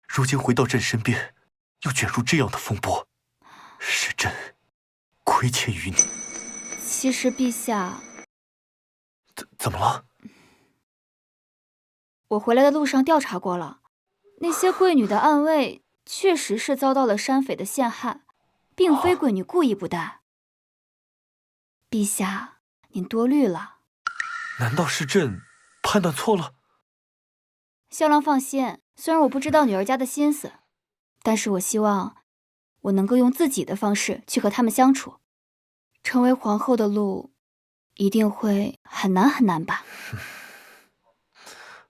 如今回到朕身边，又卷入这样的风波，是朕亏欠于你。
其实陛下，
怎么了？
我回来的路上调查过了，那些贵女的暗卫确实是遭到了山匪的陷害，并非贵女故意不带。陛下，您多虑了。
难道是朕判断错了？
萧郎放心，虽然我不知道女儿家的心思，但是我希望我能够用自己的方式去和他们相处。成为皇后的路一定会很难很难吧？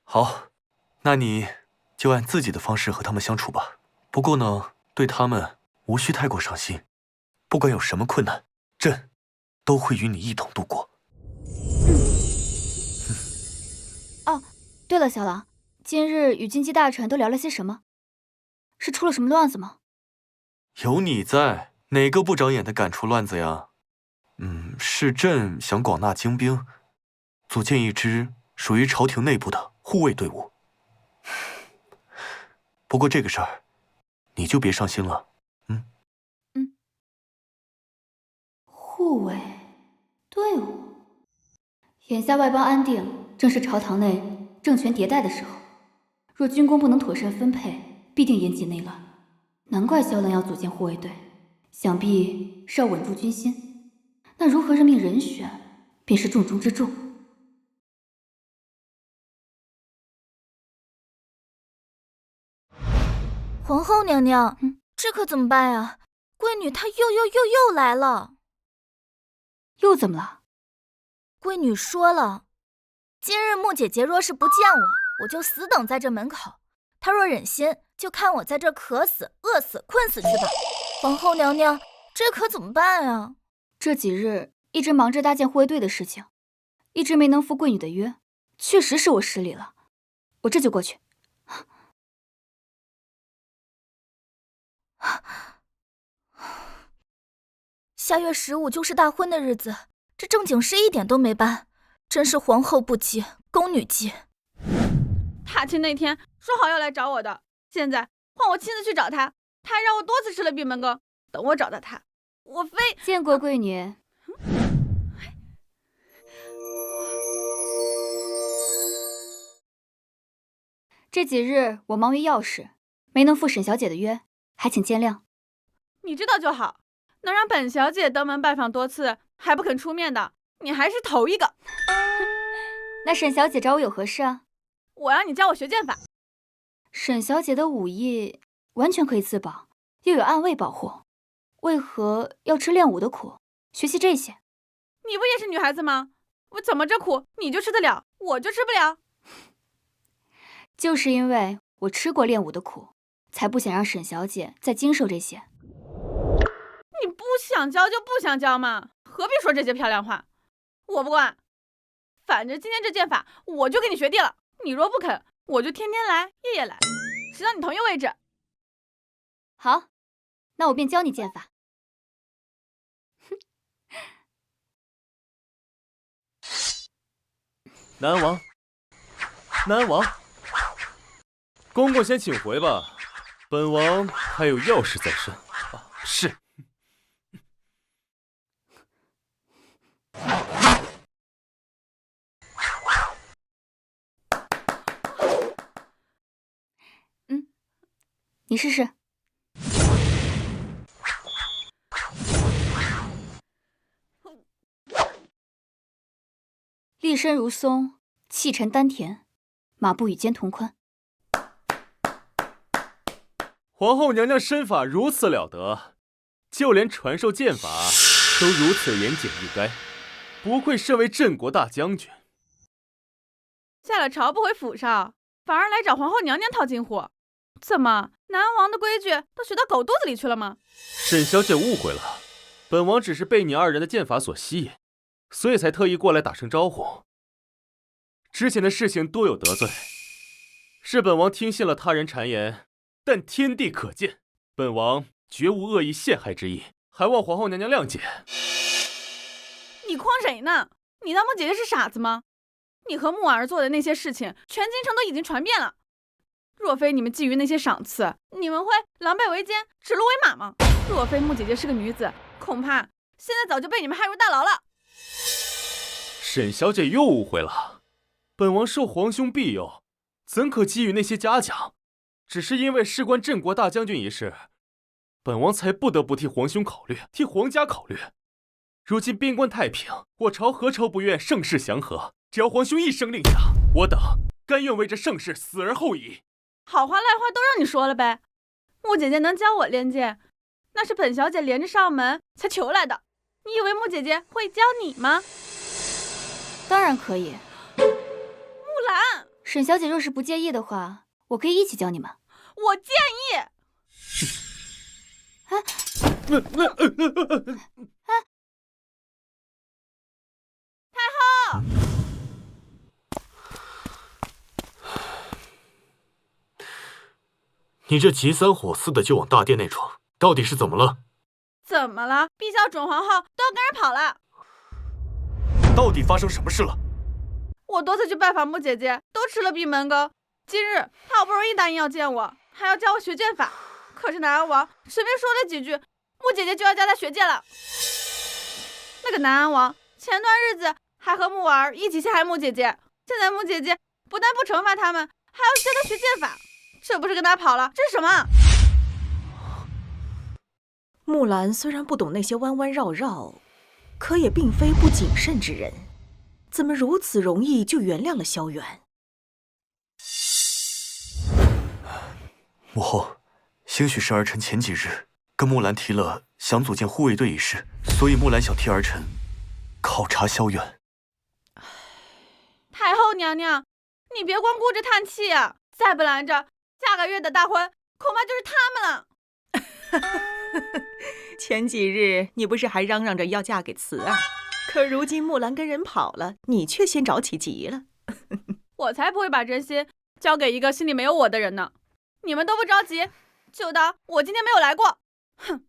好，那你就按自己的方式和他们相处吧。不过呢，对他们无需太过上心，不管有什么困难，朕都会与你一同度过。
哦，对了，小郎，今日与军机大臣都聊了些什么？是出了什么乱子吗？
有你在，哪个不长眼的敢出乱子呀？是朕想广纳精兵，组建一支属于朝廷内部的护卫队伍。不过这个事儿，你就别上心了。
护卫队伍。眼下外邦安定，正是朝堂内政权迭代的时候。若军功不能妥善分配，必定引起内乱。难怪萧兰要组建护卫队，想必是要稳住军心。那如何任命人选，便是重中之重。
皇后娘娘，这可怎么办呀？贵女她又来了。
又怎么了？
贵女说了，今日穆姐姐若是不见我，我就死等在这门口。她若忍心，就看我在这渴死、饿死、困死去吧。皇后娘娘，这可怎么办啊？
这几日一直忙着搭建护卫队的事情，一直没能赴贵女的约，确实是我失礼了。我这就过去。
下月15就是大婚的日子，这正经事一点都没办，真是皇后不急，宫女急。
踏青那天说好要来找我的，现在换我亲自去找他，他还让我多次吃了闭门羹。等我找到他，我非……
见过贵女。这几日我忙于要事，没能赴沈小姐的约，还请见谅。
你知道就好，能让本小姐登门拜访多次还不肯出面的，你还是头一个。
那沈小姐找我有何事啊？
我让你教我学剑法。
沈小姐的武艺完全可以自保，又有暗卫保护，为何要吃练武的苦，学习这些？
你不也是女孩子吗？我怎么这苦你就吃得了，我就吃不了？
就是因为我吃过练武的苦，才不想让沈小姐再经受这些。
你不想教就不想教嘛，何必说这些漂亮话？我不管，反正今天这剑法我就给你学定了。你若不肯，我就天天来，夜夜来，直到你同意为止。
好，那我便教你剑法。
南王，南王，公公先请回吧，本王还有要事在身。
是。
你试试。立身如松，气沉丹田，马步与肩同宽。
皇后娘娘身法如此了得，就连传授剑法都如此严谨易赅，不愧身为镇国大将军。
下了朝不回府上，反而来找皇后娘娘套近乎，怎么南王的规矩都学到狗肚子里去了吗？
沈小姐误会了，本王只是被你二人的剑法所吸引，所以才特意过来打声招呼。之前的事情多有得罪，是本王听信了他人谗言，但天地可鉴，本王绝无恶意陷害之意，还望皇后娘娘谅解。
你诓谁呢？你当穆姐姐是傻子吗？你和穆儿做的那些事情，全京城都已经传遍了。若非你们觊觎那些赏赐，你们会狼狈为奸，指鹿为马吗？若非穆姐姐是个女子，恐怕现在早就被你们害入大牢了。
沈小姐又误会了，本王受皇兄庇佑，怎可觊觎那些嘉奖？只是因为事关镇国大将军一事，本王才不得不替皇兄考虑，替皇家考虑。如今边关太平，我朝何愁不愿盛世祥和？只要皇兄一声令下，我等甘愿为这盛世死而后已。
好话赖话都让你说了呗。穆姐姐能教我练剑，那是本小姐连着上门才求来的。你以为穆姐姐会教你吗？
当然可以。
木兰，
沈小姐若是不介意的话，我可以一起教你们。
我介意。太后，
你这急三火四的就往大殿内闯，到底是怎么了？
怎么了？陛下准皇后都要跟人跑了。
到底发生什么事了？
我多次去拜访穆姐姐，都吃了闭门羹。今日她好不容易答应要见我，还要教我学剑法。可是南安王随便说了几句，穆姐姐就要教她学剑了。那个南安王前段日子还和穆婉儿一起陷害穆姐姐，现在穆姐姐不但不惩罚他们，还要教她学剑法，这不是跟她跑了，这是什么？
木兰虽然不懂那些弯弯绕绕，可也并非不谨慎之人，怎么如此容易就原谅了萧远？
母后，兴许是儿臣前几日跟木兰提了想组建护卫队一事，所以木兰想替儿臣考察萧远。
太后娘娘，你别光顾着叹气啊！再不拦着，下个月的大婚恐怕就是他们了。
前几日你不是还嚷嚷着要嫁给慈儿，可如今木兰跟人跑了，你却先着起急了。
我才不会把真心交给一个心里没有我的人呢！你们都不着急，就当我今天没有来过。哼！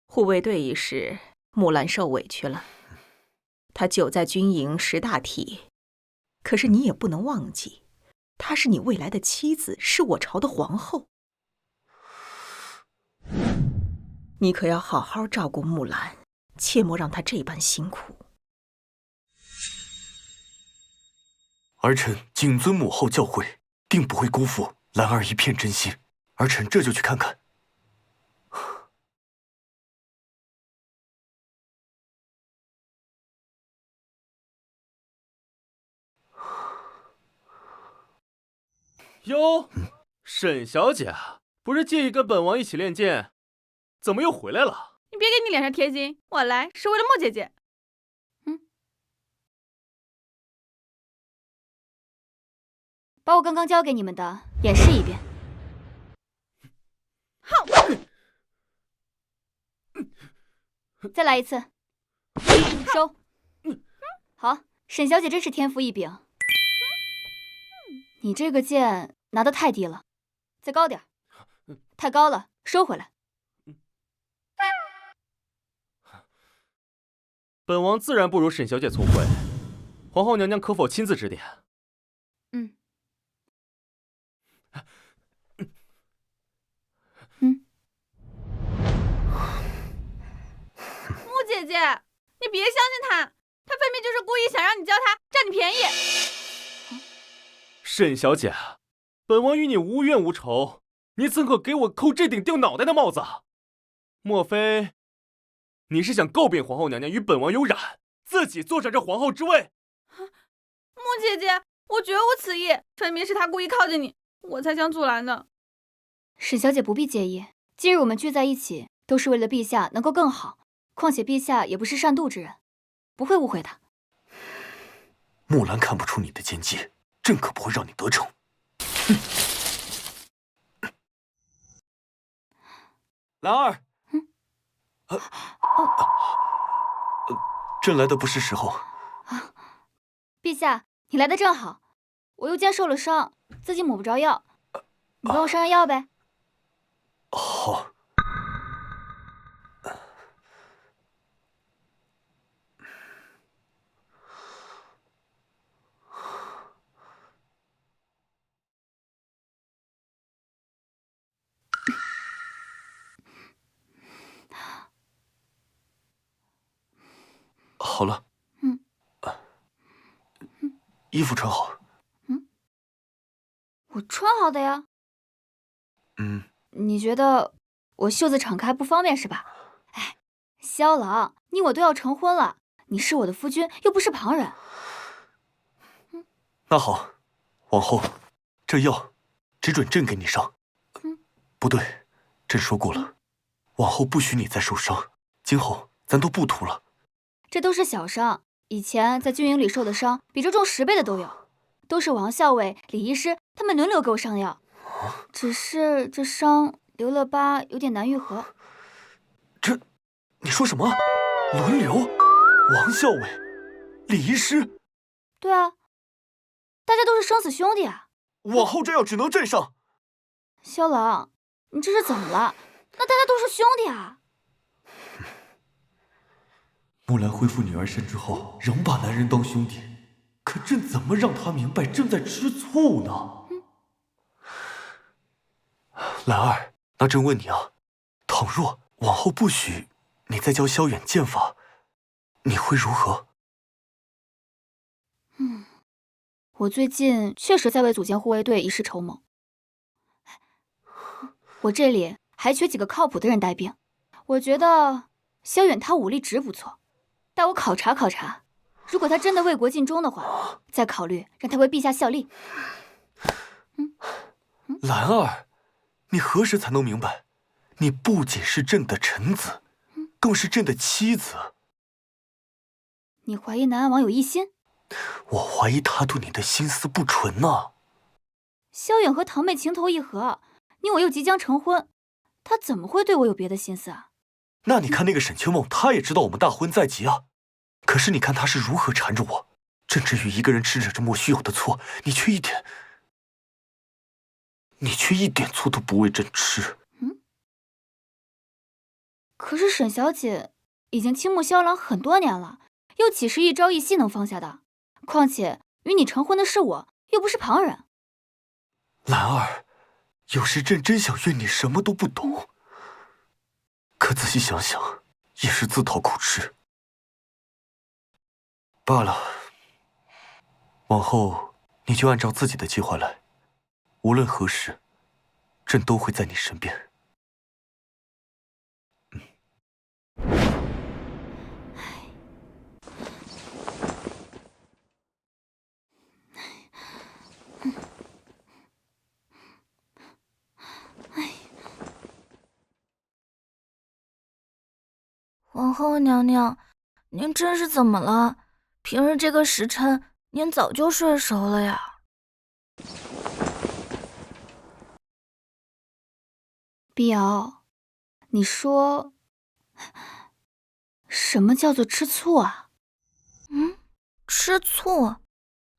护卫队一事，木兰受委屈了。她久在军营识大体，可是你也不能忘记，她是你未来的妻子，是我朝的皇后。你可要好好照顾木兰，切莫让她这般辛苦。
儿臣谨遵母后教诲，定不会辜负兰儿一片真心。儿臣这就去看看。
哟，沈小姐不是介意跟本王一起练剑，怎么又回来了？
你别给你脸上贴金，我来是为了穆姐姐。
把我刚刚教给你们的演示一遍。再来一次。收。好，沈小姐真是天赋异禀。你这个剑拿得太低了，再高点。太高了，收回来。
本王自然不如沈小姐聪慧，皇后娘娘可否亲自指点？
穆姐姐，你别相信他，他分明就是故意想让你教他，占你便宜。
沈小姐，本王与你无冤无仇，你怎可给我扣这顶掉脑袋的帽子？莫非你是想诟病皇后娘娘与本王有染，自己坐上这皇后之位？
穆姐姐，我绝无此意，分明是他故意靠近你，我才想阻拦的。
沈小姐不必介意，今日我们聚在一起，都是为了陛下能够更好。况且陛下也不是善妒之人，不会误会的。
木兰看不出你的奸计，朕可不会让你得逞。兰儿，朕来的不是时候。
陛下，你来的正好，我右肩受了伤，自己抹不着药，你帮我上上药呗。
好。好了。衣服穿好。
我穿好的呀。你觉得我袖子敞开不方便是吧？哎，萧郎，你我都要成婚了，你是我的夫君，又不是旁人。
那好，王后，这药只准朕给你上。不对，朕说过了，往后不许你再受伤，今后咱都不图了。
这都是小伤，以前在军营里受的伤比这重10倍的都有，都是王校尉、李医师他们轮流给我上药，只是这伤留了疤，有点难愈合。
你说什么？轮流？王校尉、李医师？
对啊，大家都是生死兄弟啊！
往后这药只能朕上。
萧郎，你这是怎么了？那大家都是兄弟啊！
木兰恢复女儿身之后，仍把男人当兄弟，可朕怎么让她明白朕在吃醋呢？兰儿，那朕问你啊，倘若往后不许你再教萧远剑法，你会如何？
我最近确实在为组建护卫队一事筹谋。我这里还缺几个靠谱的人带兵，我觉得萧远他武力值不错，待我考察考察，如果他真的为国尽忠的话，再考虑让他为陛下效力。
兰儿，你何时才能明白，你不仅是朕的臣子，更是朕的妻子？
你怀疑南安王有异心？
我怀疑他对你的心思不纯呢。
萧远和堂妹情投意合，你我又即将成婚，他怎么会对我有别的心思啊？
那你看那个沈清梦，她也知道我们大婚在即啊，可是你看她是如何缠着我，朕只与一个人吃着这莫须有的醋，你却一点醋都不为朕吃。
可是沈小姐已经倾慕萧郎很多年了，又岂是一朝一夕能放下的？况且与你成婚的是我，又不是旁人。
兰儿，有时朕真想怨你什么都不懂，可仔细想想，也是自讨苦吃。罢了，往后你就按照自己的计划来，无论何时，朕都会在你身边。
皇后娘娘，您这是怎么了？平日这个时辰，您早就睡熟了呀。碧瑶，你说，什么叫做吃醋啊？吃醋，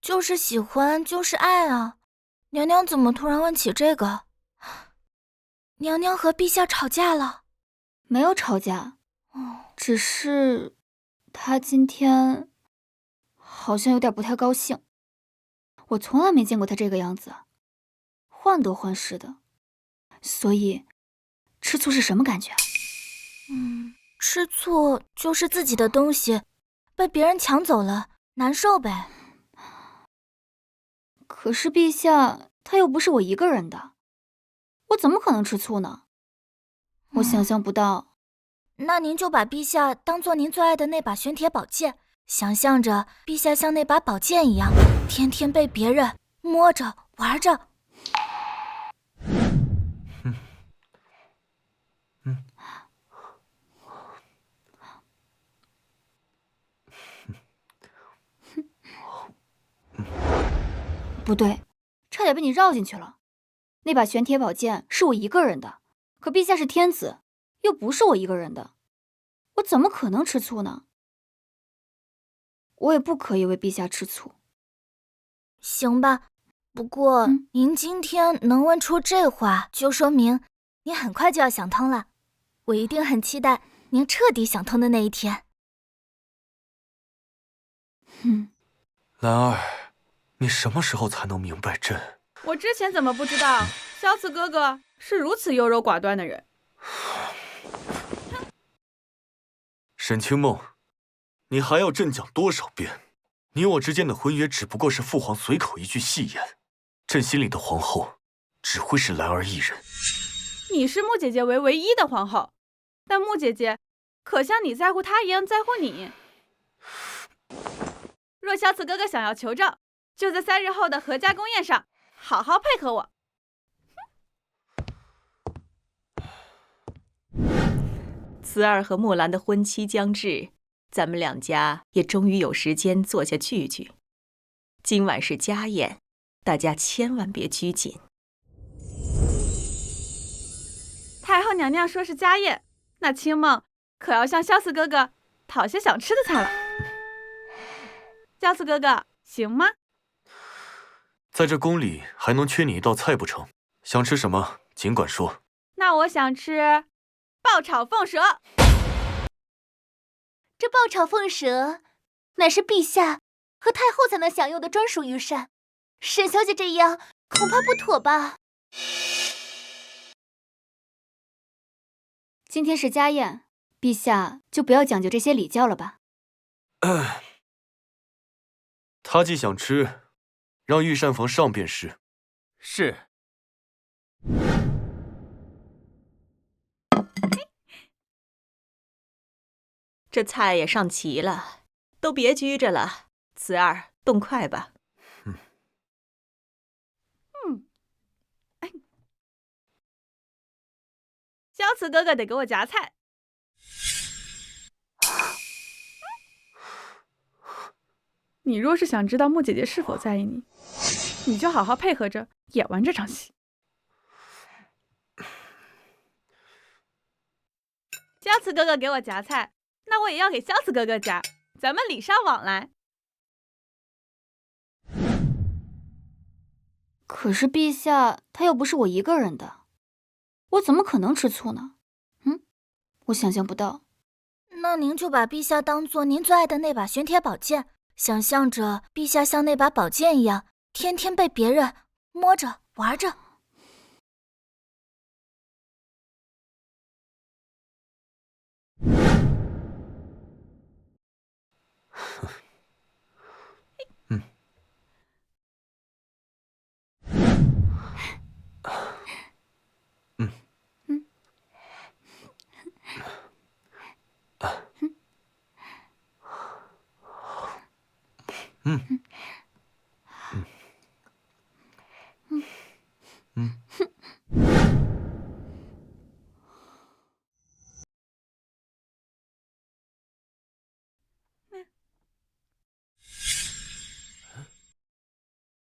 就是喜欢，就是爱啊。娘娘怎么突然问起这个？娘娘和陛下吵架了？没有吵架。只是他今天好像有点不太高兴，我从来没见过他这个样子，患得患失的。所以吃醋是什么感觉？吃醋就是自己的东西被别人抢走了，难受呗。可是陛下他又不是我一个人的，我怎么可能吃醋呢？我想象不到。那您就把陛下当做您最爱的那把玄铁宝剑，想象着陛下像那把宝剑一样，天天被别人摸着玩着。不对，差点被你绕进去了。那把玄铁宝剑是我一个人的，可陛下是天子，又不是我一个人的，我怎么可能吃醋呢？我也不可以为陛下吃醋。行吧，不过您今天能问出这话，就说明您很快就要想通了。我一定很期待您彻底想通的那一天。
兰儿，你什么时候才能明白朕？
我之前怎么不知道萧慈哥哥是如此优柔寡断的人？
沈清梦，你还要朕讲多少遍？你我之间的婚约只不过是父皇随口一句戏言，朕心里的皇后只会是兰儿一人。
你是穆姐姐唯一的皇后，但穆姐姐可像你在乎她一样在乎你。若萧慈哥哥想要求证，就在3日后的阖家宫宴上好好配合我。
慈儿和木兰的婚期将至，咱们两家也终于有时间坐下聚聚。今晚是家宴，大家千万别拘谨。
太后娘娘说是家宴，那青梦可要向萧慈哥哥讨些想吃的菜了。加次哥哥，行吗？
在这宫里还能缺你一道菜不成？想吃什么尽管说。
那我想吃爆炒凤蛇。
这爆炒凤蛇乃是陛下和太后才能享用的专属御膳，沈小姐这样恐怕不妥吧？
今天是家宴，陛下就不要讲究这些礼教了吧？
他既想吃，让御膳房上便是。
是。
这菜也上齐了，都别拘着了，慈儿动筷吧。
萧慈哥哥得给我夹菜。你若是想知道穆姐姐是否在意你，你就好好配合着演完这场戏。萧慈哥哥给我夹菜，那我也要给萧慈哥哥夹，咱们礼尚往来。
可是陛下他又不是我一个人的，我怎么可能吃醋呢？我想象不到。
那您就把陛下当做您最爱的那把玄铁宝剑，想象着陛下像那把宝剑一样，天天被别人摸着玩着。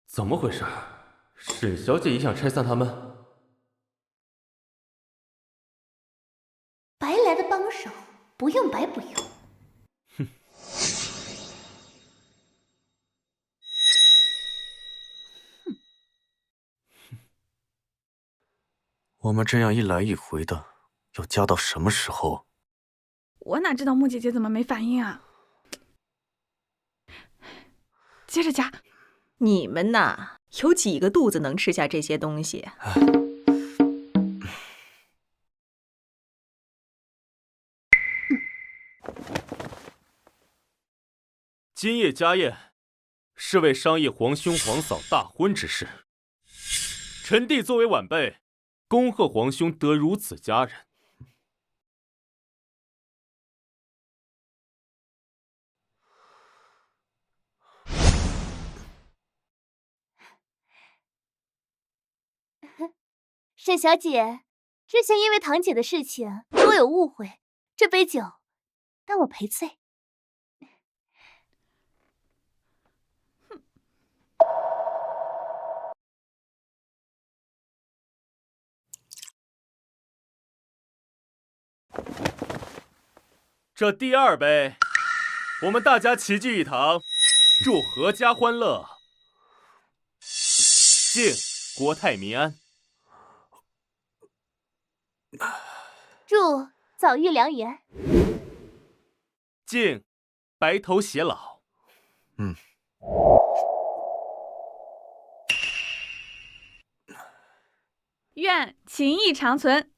怎么回事？沈小姐也想拆散他们？
白来的帮手，不用白不用。
我们这样一来一回的，要加到什么时候？
我哪知道穆姐姐怎么没反应啊？接着加。
你们呐，有几个肚子能吃下这些东西？
今夜家宴，是为商议皇兄皇嫂大婚之事。臣弟作为晚辈，恭贺皇兄得如此佳人。
沈小姐，之前因为堂姐的事情多有误会，这杯酒当我赔罪。
这第二杯，我们大家齐聚一堂，祝阖家欢乐，敬国泰民安，
祝早育良缘，
敬白头偕老。
愿情谊长存。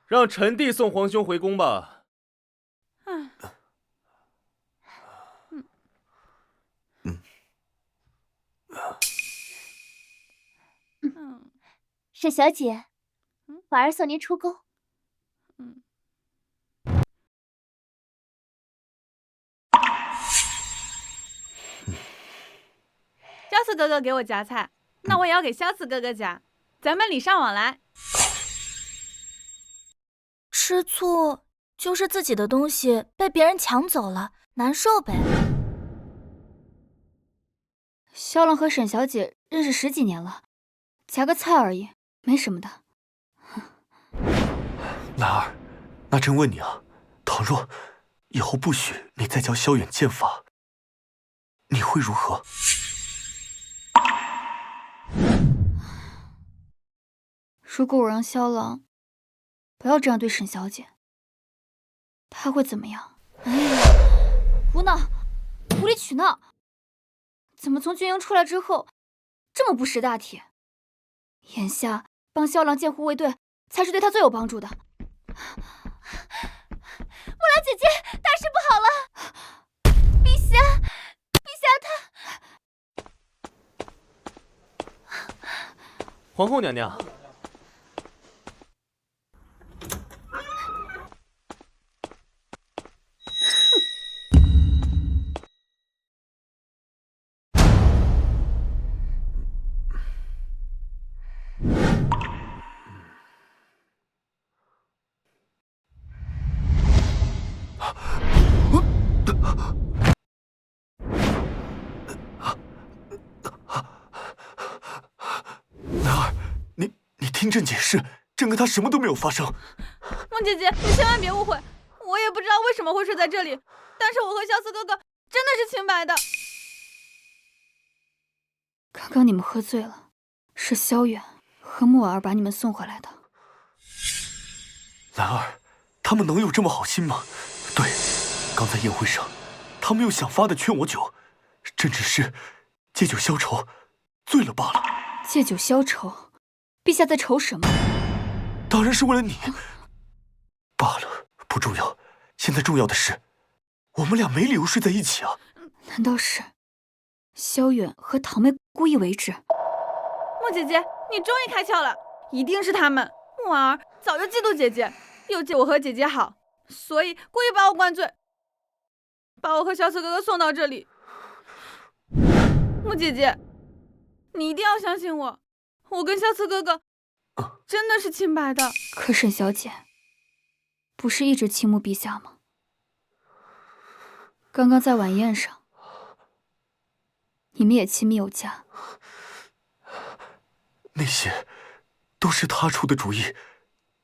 让臣弟送皇兄回宫吧。
沈小姐，婉儿送您出宫。
萧次哥哥给我夹菜，那我也要给萧次哥哥夹，咱们礼尚往来。
吃醋就是自己的东西被别人抢走了，难受呗。
萧郎和沈小姐认识10几年了，夹个菜而已，没什么的。
兰儿，那朕问你啊，倘若以后不许你再教萧远剑法，你会如何？
如果我让萧郎不要这样对沈小姐，他会怎么样？哎呀，胡闹，无理取闹！怎么从军营出来之后这么不识大体？眼下帮萧郎建护卫队才是对他最有帮助的。木兰姐姐，大事不好了！陛下，他……
皇后娘娘。
听朕解释，朕跟他什么都没有发生。
梦姐姐，你千万别误会，我也不知道为什么会睡在这里，但是我和萧思哥哥真的是清白的。
刚刚你们喝醉了，是萧远和木儿把你们送回来的。
兰儿，他们能有这么好心吗？对，刚在宴会上，他们又想法的劝我酒，朕只是借酒消愁，醉了罢了。
借酒消愁？陛下在愁什么？
当然是为了你。罢了，不重要。现在重要的是，我们俩没理由睡在一起啊。
难道是萧远和堂妹故意为之？
木姐姐，你终于开窍了，一定是他们。木儿早就嫉妒姐姐，又见我和姐姐好，所以故意把我灌醉，把我和萧思哥哥送到这里。木姐姐，你一定要相信我，我跟萧思哥哥真的是清白的。
可沈小姐不是一直倾慕陛下吗？刚刚在晚宴上，你们也亲密有加。
那些都是他出的主意，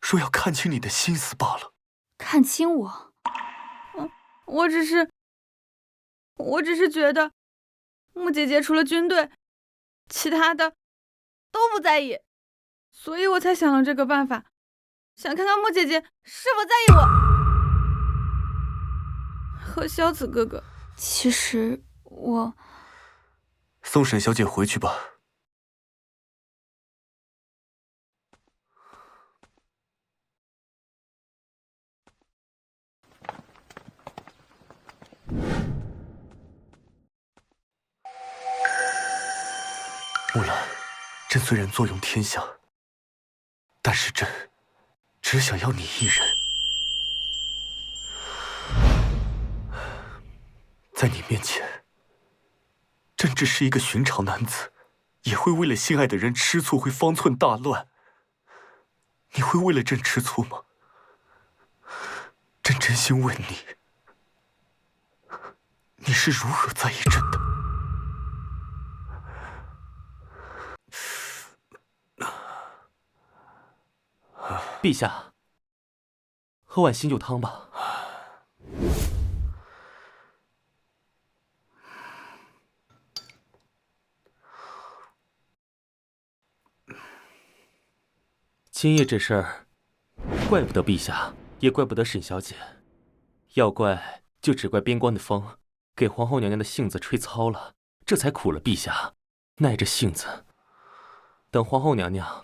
说要看清你的心思罢了。
看清我？
我只是觉得木姐姐除了军队，其他的都不在意，所以我才想了这个办法，想看看木姐姐是否在意我和萧子哥哥。
其实我……
送沈小姐回去吧。木兰，朕虽然坐拥天下，但是朕只想要你一人。在你面前，朕只是一个寻常男子，也会为了心爱的人吃醋，会方寸大乱。你会为了朕吃醋吗？朕真心问你，你是如何在意朕的？
陛下，喝碗醒酒汤吧。今夜这事儿，怪不得陛下，也怪不得沈小姐，要怪就只怪边关的风给皇后娘娘的性子吹糙了，这才苦了陛下。耐着性子，等皇后娘娘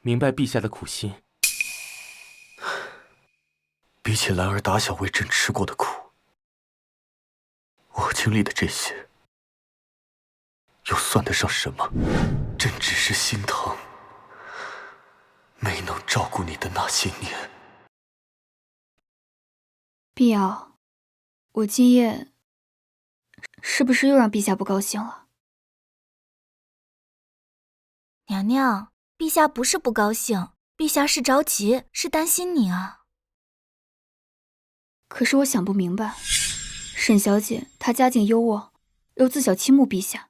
明白陛下的苦心。
比起兰儿打小为朕吃过的苦，我经历的这些又算得上什么？朕只是心疼没能照顾你的那些年。
碧瑶，我今夜是不是又让陛下不高兴了？
娘娘，陛下不是不高兴，陛下是着急，是担心你啊。
可是我想不明白，沈小姐她家境优渥，又自小倾慕陛下，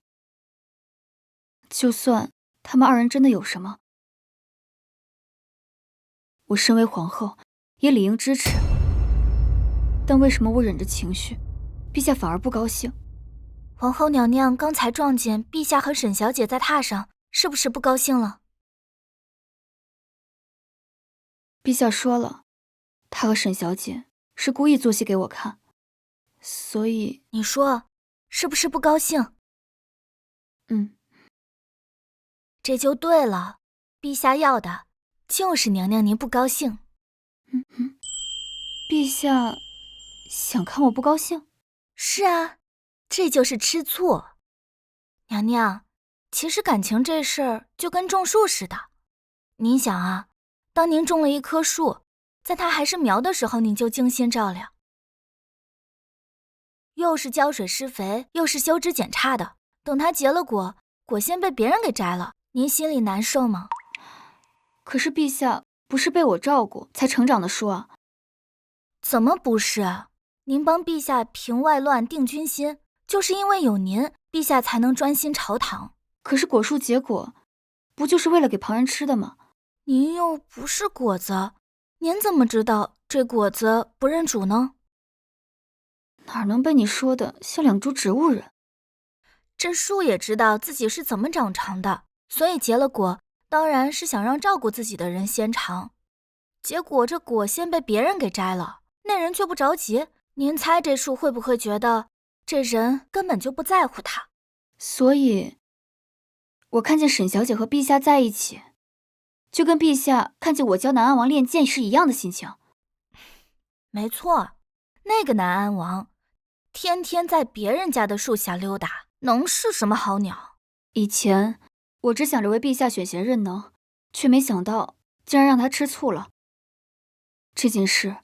就算他们二人真的有什么，我身为皇后，也理应支持。但为什么我忍着情绪，陛下反而不高兴？
皇后娘娘刚才撞见陛下和沈小姐在榻上，是不是不高兴了？
陛下说了，他和沈小姐是故意做戏给我看，所以
你说是不是不高兴？这就对了，陛下要的就是娘娘您不高兴。
陛下想看我不高兴？
是啊，这就是吃醋。娘娘，其实感情这事儿就跟种树似的。您想啊，当您种了一棵树，在它还是苗的时候，您就精心照料，又是浇水施肥，又是修枝剪杈的，等它结了果，果先被别人给摘了，您心里难受吗？
可是陛下不是被我照顾才成长的树啊。
怎么不是？您帮陛下平外乱、定军心，就是因为有您，陛下才能专心朝堂。
可是果树结果，不就是为了给旁人吃的吗？
您又不是果子，您怎么知道这果子不认主呢？
哪能被你说的像两株植物人？
这树也知道自己是怎么长成的，所以结了果，当然是想让照顾自己的人先尝。结果这果先被别人给摘了，那人却不着急。您猜这树会不会觉得这人根本就不在乎他？
所以，我看见沈小姐和陛下在一起，就跟陛下看见我教南安王练剑是一样的心情。
没错，那个南安王天天在别人家的树下溜达，能是什么好鸟？
以前我只想着为陛下选贤任能，却没想到竟然让他吃醋了。这件事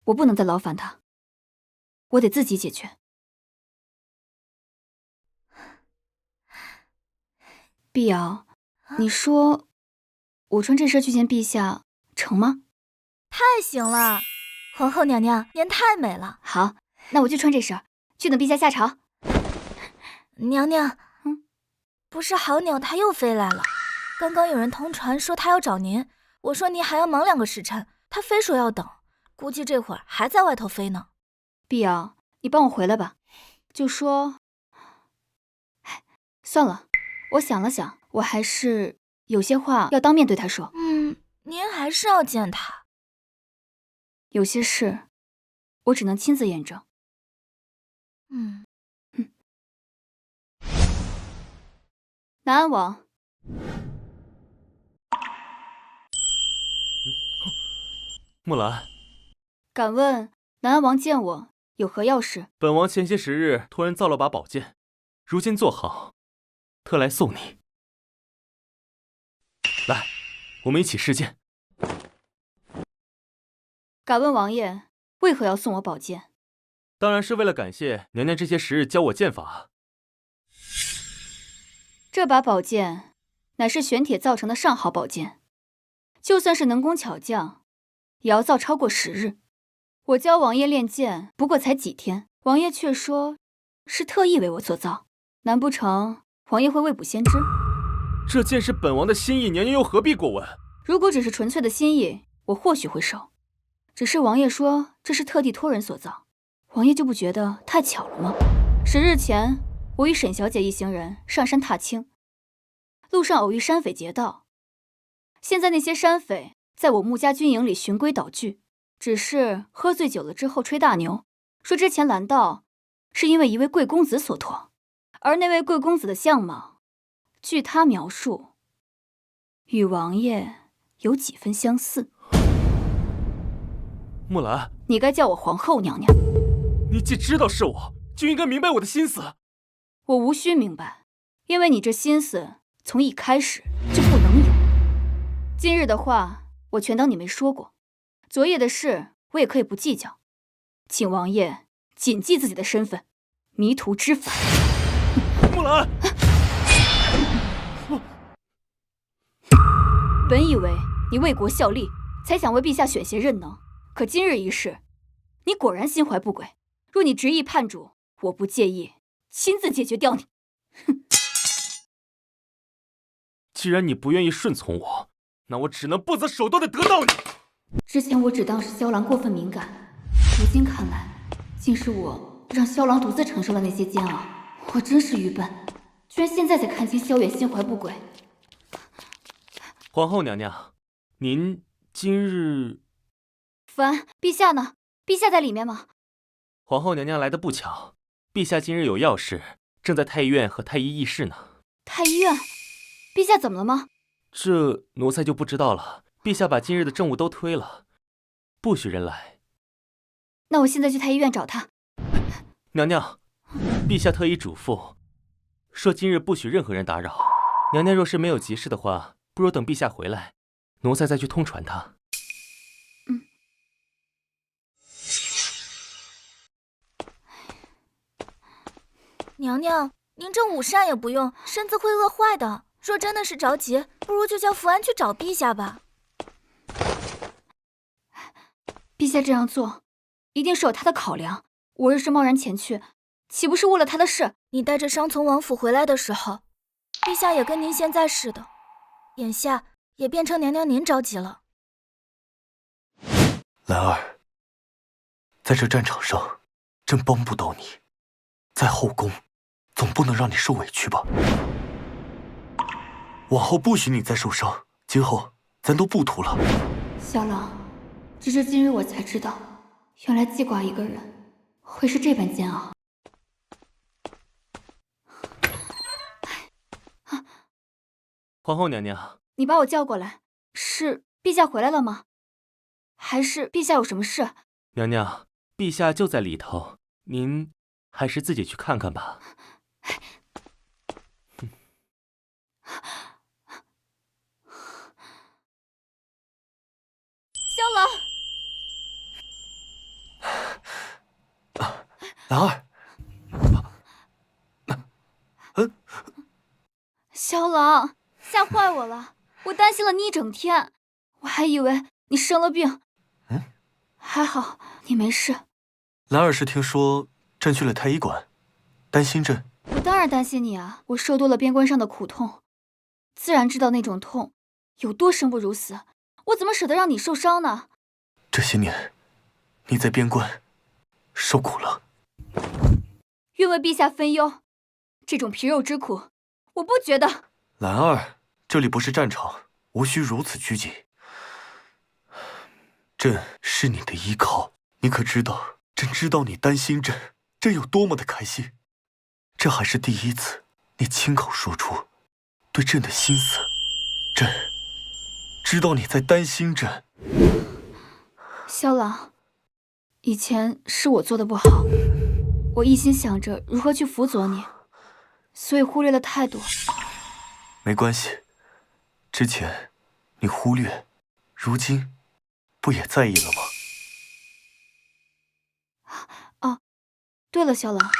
我不能再劳烦他，我得自己解决。碧瑶，你说我穿这身去见陛下成吗？
太行了，皇后娘娘您太美了。
好，那我就穿这身，去等陛下下朝。
娘娘，不是好鸟它又飞来了。刚刚有人通传说他要找您，我说您还要忙2个时辰，他非说要等，估计这会儿还在外头飞呢。
碧瑶，你帮我回来吧。就说，算了，我想了想，我还是有些话要当面对他说。
您还是要见他。
有些事，我只能亲自验证。南安王，
木兰，
敢问南安王见我有何要事？
本王前些时日托人造了把宝剑，如今做好，特来送你。来，我们一起试剑。
敢问王爷为何要送我宝剑？
当然是为了感谢娘娘这些时日教我剑法。
这把宝剑乃是玄铁造成的上好宝剑，就算是能工巧匠，也要造超过10日。我教王爷练剑不过才几天，王爷却说是特意为我所造，难不成王爷会未卜先知？
这剑是本王的心意，娘娘又何必过问？
如果只是纯粹的心意，我或许会收。只是王爷说这是特地托人所造，王爷就不觉得太巧了吗？10日前，我与沈小姐一行人上山踏青，路上偶遇山匪劫道。现在那些山匪在我穆家军营里循规蹈矩，只是喝醉酒了之后吹大牛，说之前拦道是因为一位贵公子所托，而那位贵公子的相貌，据他描述，与王爷有几分相似。
木兰，
你该叫我皇后娘娘。
你既知道是我，就应该明白我的心思。
我无需明白，因为你这心思从一开始就不能有。今日的话，我全当你没说过；昨夜的事，我也可以不计较。请王爷谨记自己的身份，迷途知返。
木兰，
本以为你为国效力，才想为陛下选贤任能，可今日一事，你果然心怀不轨。若你执意叛主，我不介意亲自解决掉你。哼！
既然你不愿意顺从我，那我只能不择手段的得到你。
之前我只当是萧郎过分敏感，如今看来，竟是我让萧郎独自承受了那些煎熬。我真是愚笨，居然现在才看清萧远心怀不轨。
皇后娘娘，您今日……
福安，陛下呢？陛下在里面吗？
皇后娘娘来得不巧，陛下今日有要事，正在太医院和太医议事呢。
太医院？陛下怎么了吗？
这奴才就不知道了。陛下把今日的政务都推了，不许人来。
那我现在去太医院找他。
娘娘，陛下特意嘱咐，说今日不许任何人打扰。娘娘若是没有急事的话，不如等陛下回来，奴才再去通传他。
娘娘，您这午膳也不用，身子会饿坏的。若真的是着急，不如就叫福安去找陛下吧。
陛下这样做，一定是有他的考量。我若是贸然前去，岂不是误了他的事？
你带着伤从王府回来的时候，陛下也跟您现在似的，眼下也变成娘娘您着急了。
兰儿，在这战场上，朕帮不到你，在后宫，总不能让你受委屈吧？往后不许你再受伤，今后咱都不图了。
萧郎，直至今日我才知道，原来记挂一个人会是这般煎熬。
皇后娘娘，
你把我叫过来，是陛下回来了吗？还是陛下有什么事？
娘娘，陛下就在里头，您还是自己去看看吧。
萧郎，
兰儿，
萧郎，吓坏我了，我担心了你一整天，我还以为你生了病。还好你没事。
兰儿是听说朕去了太医馆，担心朕。
我当然担心你啊，我受多了边关上的苦痛，自然知道那种痛有多生不如死，我怎么舍得让你受伤呢？
这些年，你在边关受苦了。
愿为陛下分忧，这种皮肉之苦，我不觉得。
兰儿，这里不是战场，无需如此拘谨。朕是你的依靠，你可知道？朕知道你担心朕，朕有多么的开心。这还是第一次，你亲口说出对朕的心思。朕知道你在担心朕。
萧郎，以前是我做的不好，我一心想着如何去辅佐你，所以忽略了太多。
没关系，之前你忽略，如今不也在意了吗？
哦，对了，萧郎，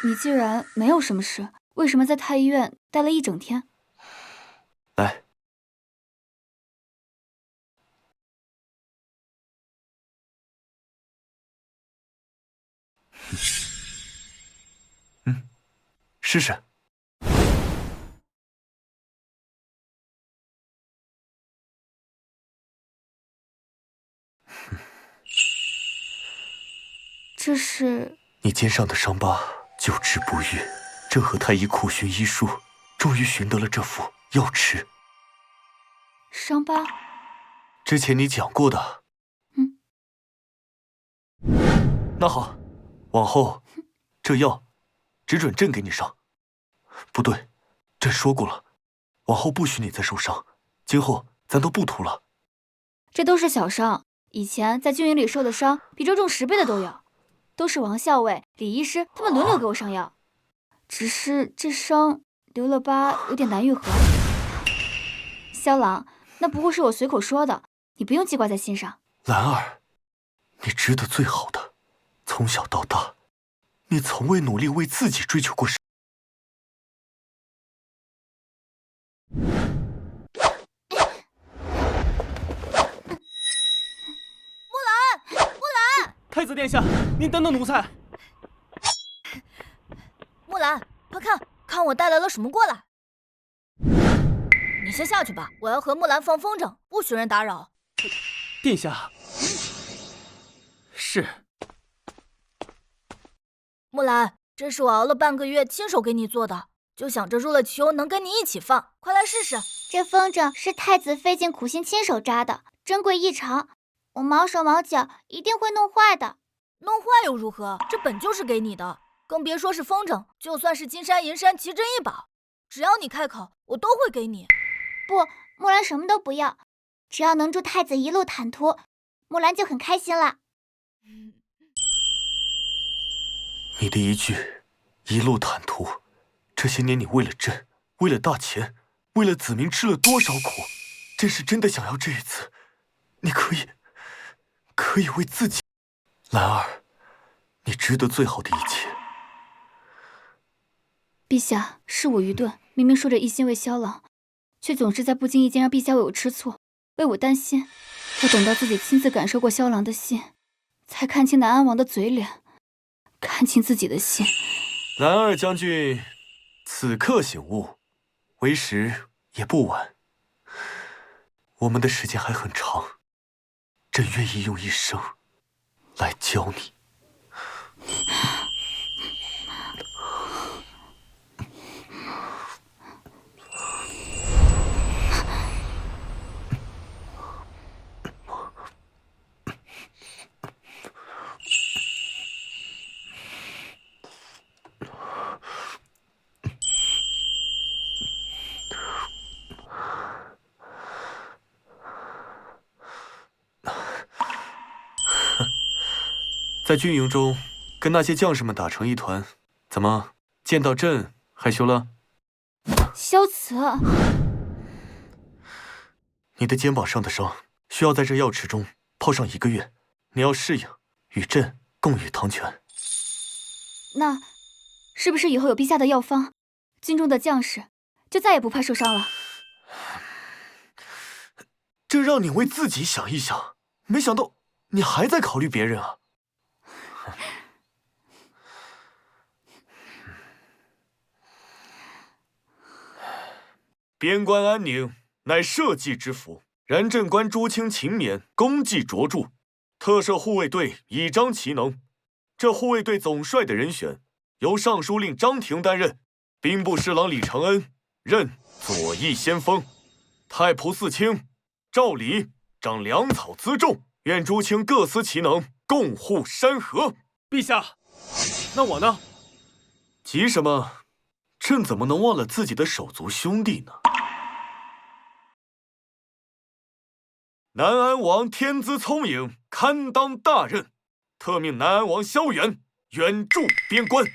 你既然没有什么事，为什么在太医院待了一整天？
来，试试。
这是
你肩上的伤疤久治不愈，朕和太医苦寻医书，终于寻得了这副药池。
伤疤？
之前你讲过的。那好，往后这药只准朕给你上。不对，朕说过了，往后不许你再受伤，今后咱都不图了。
这都是小伤，以前在军营里受的伤比这重10倍的都有，都是王校尉、李医师他们轮流给我上药，只是这伤留了疤，有点难愈合。萧郎，那不过是我随口说的，你不用记挂在心上。
兰儿，你值得最好的，从小到大，你从未努力为自己追求过什么。
太子殿下，您等等奴才。
木兰，快看，看我带来了什么过来！你们先下去吧，我要和木兰放风筝，不许人打扰。
殿下。是。
木兰，这是我熬了半个月亲手给你做的，就想着入了球能跟你一起放，快来试试。
这风筝是太子费尽苦心亲手扎的，珍贵异常，我毛手毛脚一定会弄坏的。
弄坏又如何？这本就是给你的，更别说是风筝，就算是金山银山奇珍异宝，只要你开口，我都会给你。
不，木兰什么都不要，只要能祝太子一路坦途，木兰就很开心了。
你的一句一路坦途，这些年你为了朕，为了大钱，为了子民吃了多少苦？朕是真的想要这一次，你可以为自己。兰儿，你值得最好的一切。
陛下，是我愚钝，明明说着一心为萧郎，却总是在不经意间让陛下为我吃醋，为我担心。我等到自己亲自感受过萧郎的心，才看清南安王的嘴脸，看清自己的心。
兰儿将军此刻醒悟，为时也不晚。我们的时间还很长，朕愿意用一生来教你。在军营中跟那些将士们打成一团，怎么见到朕害羞了？
萧慈，
你的肩膀上的伤需要在这药池中泡上1个月，你要适应，与朕共浴汤泉。
那是不是以后有陛下的药方，军中的将士就再也不怕受伤了？
这让你为自己想一想，没想到你还在考虑别人啊！边关安宁，乃社稷之福。然朕观朱清勤勉，功绩卓著，特设护卫队以彰其能。这护卫队总帅的人选，由尚书令张廷担任，兵部侍郎李承恩任左翼先锋，太仆寺卿赵礼掌粮草辎重。愿朱清各司其能，共护山河。
陛下，那我呢？
急什么？朕怎么能忘了自己的手足兄弟呢？南安王天资聪颖，堪当大任，特命南安王萧远远驻边关，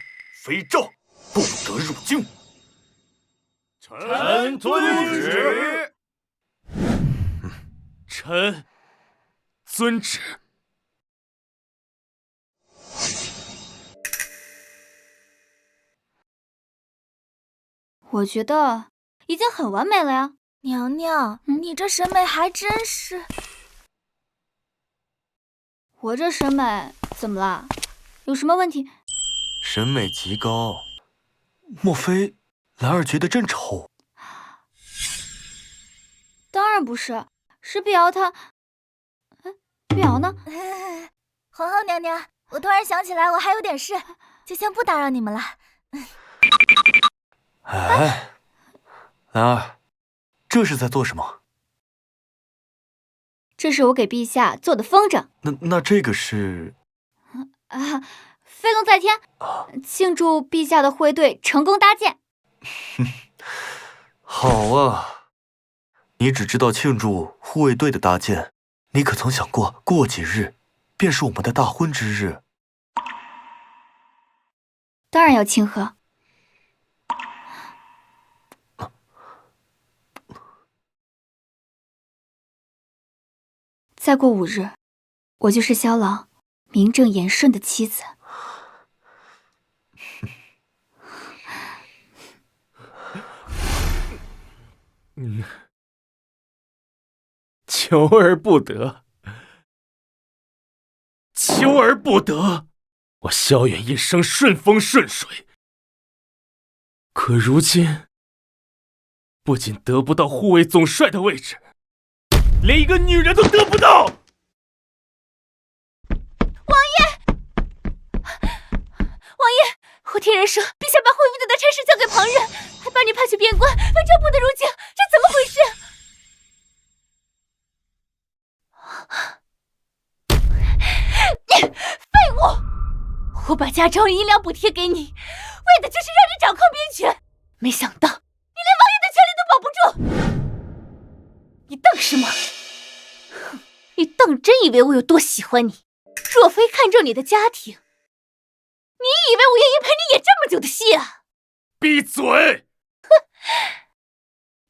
非诏不得入京。
臣遵旨。
臣遵旨。
我觉得已经很完美了呀。
娘娘，你这审美还真是……
我这审美怎么啦？有什么问题？
审美极高，莫非兰儿觉得朕丑？
当然不是，是碧瑶她……碧瑶呢？
皇后娘娘，我突然想起来，我还有点事，就先不打扰你们了。
哎，兰儿，这是在做什么？
这是我给陛下做的风筝。
那这个是？
啊，飞龙在天，庆祝陛下的护卫队成功搭建。
好啊，你只知道庆祝护卫队的搭建，你可曾想过，过几日便是我们的大婚之日？
当然要庆贺。再过5日，我就是萧郎名正言顺的妻子。
求而不得，求而不得。我萧远一生顺风顺水，可如今不仅得不到护卫总帅的位置，连一个女人都得不到。
王爷，我听人说，陛下把恢复的差事交给旁人，还把你派去边关，非洲不得入境，这怎么回事？废物！我把家中银两补贴给你，为的就是让你掌控边权，没想到你连王爷的权利都保不住。你瞪什么？哼，你当真以为我有多喜欢你？若非看中你的家庭，你以为我愿意陪你演这么久的戏啊？
闭嘴！
哼，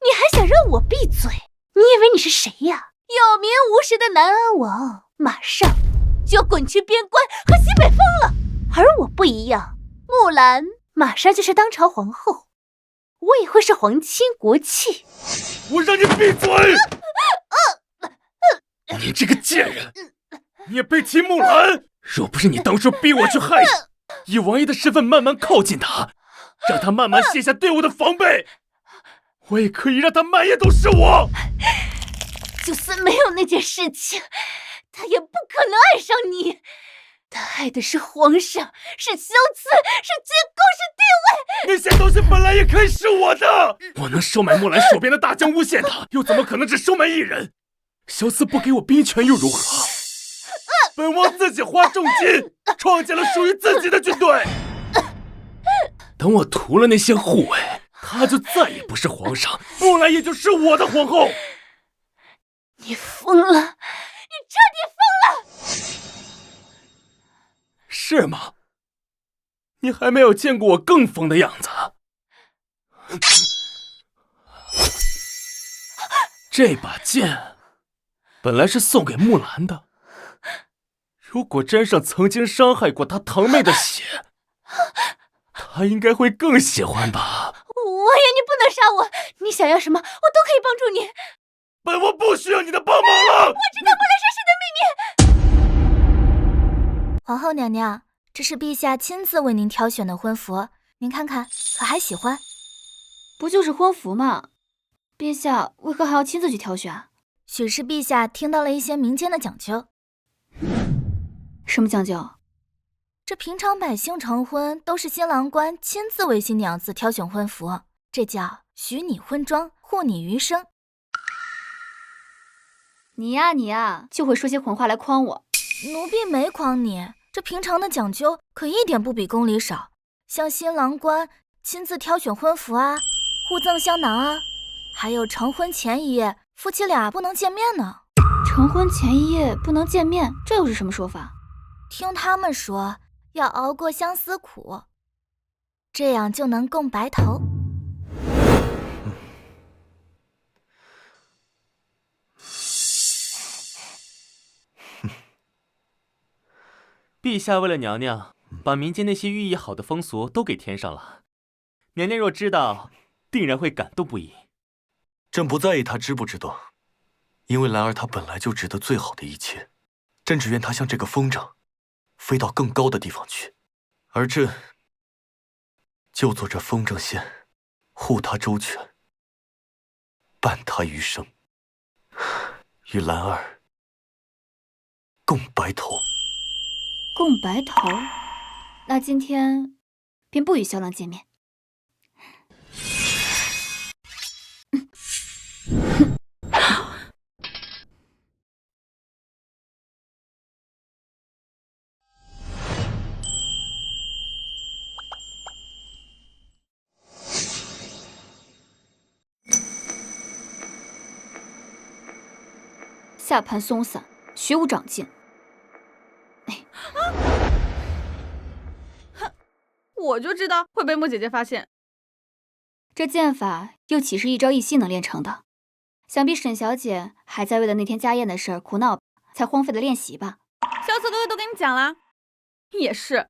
你还想让我闭嘴？你以为你是谁呀？有名无实的南安王，马上就要滚去边关和西北风了。而我不一样，木兰马上就是当朝皇后，我也会是皇亲国戚。
我让你闭嘴！你这个贱人，你也配提木兰？若不是你当初逼我去害人，以王爷的身份慢慢靠近他，让他慢慢卸下对我的防备，我也可以让他满眼都是我。
就算没有那件事情，他也不可能爱上你。他爱的是皇上，是萧慈，是军功，是地位。
那些东西本来也可以是我的。我能收买木兰手边的大将诬陷他，又怎么可能只收买一人？萧慈不给我兵权又如何？本王自己花重金创建了属于自己的军队。等我屠了那些护卫，他就再也不是皇上，木兰也就是我的皇后。
你疯了！你彻底疯了！
是吗？你还没有见过我更疯的样子。这把剑本来是送给木兰的，如果沾上曾经伤害过她堂妹的血，她应该会更喜欢吧。
王爷，你不能杀我！你想要什么，我都可以帮助你。
本王不需要你的帮忙了。
我知道木兰杀谁的秘密。
皇后娘娘，这是陛下亲自为您挑选的婚服，您看看，可还喜欢？
不就是婚服吗？陛下为何还要亲自去挑选？
许是陛下听到了一些民间的讲究。
什么讲究？
这平常百姓成婚都是新郎官亲自为新娘子挑选婚服，这叫许你婚装，护你余生。
你呀，就会说些混话来诓我。
奴婢没诓你，这平常的讲究可一点不比宫里少，像新郎官亲自挑选婚服啊，互赠香囊啊，还有成婚前一夜夫妻俩不能见面呢。
成婚前一夜不能见面，这又是什么说法？
听他们说要熬过相思苦，这样就能共白头。
陛下为了娘娘，把民间那些寓意好的风俗都给添上了。娘娘若知道，定然会感动不已。
朕不在意她知不知道，因为兰儿她本来就值得最好的一切。朕只愿她像这个风筝，飞到更高的地方去，而朕就做这风筝线，护她周全，伴她余生，与兰儿共白头。
共白头？那今天便不与萧郎见面。下盘松散，学无长进。
我就知道会被莫姐姐发现。
这剑法又岂是一朝一夕能练成的？想必沈小姐还在为了那天家宴的事儿苦恼，才荒废了练习吧？
萧慈哥哥都跟你讲了，也是，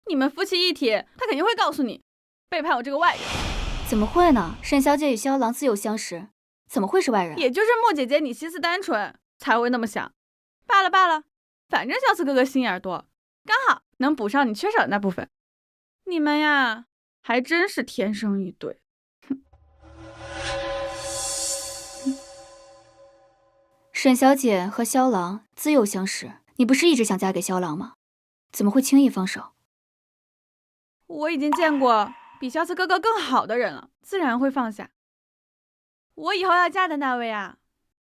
你们夫妻一体，他肯定会告诉你，背叛我这个外人。
怎么会呢？沈小姐与萧郎自幼相识，怎么会是外人？
也就是莫姐姐你心思单纯，才会那么想。罢了，反正萧慈哥哥心眼多，刚好能补上你缺少的那部分。你们呀，还真是天生一对。
沈小姐和萧郎自幼相识，你不是一直想嫁给萧郎吗？怎么会轻易放手？
我已经见过比萧次哥哥更好的人了，自然会放下。我以后要嫁的那位啊，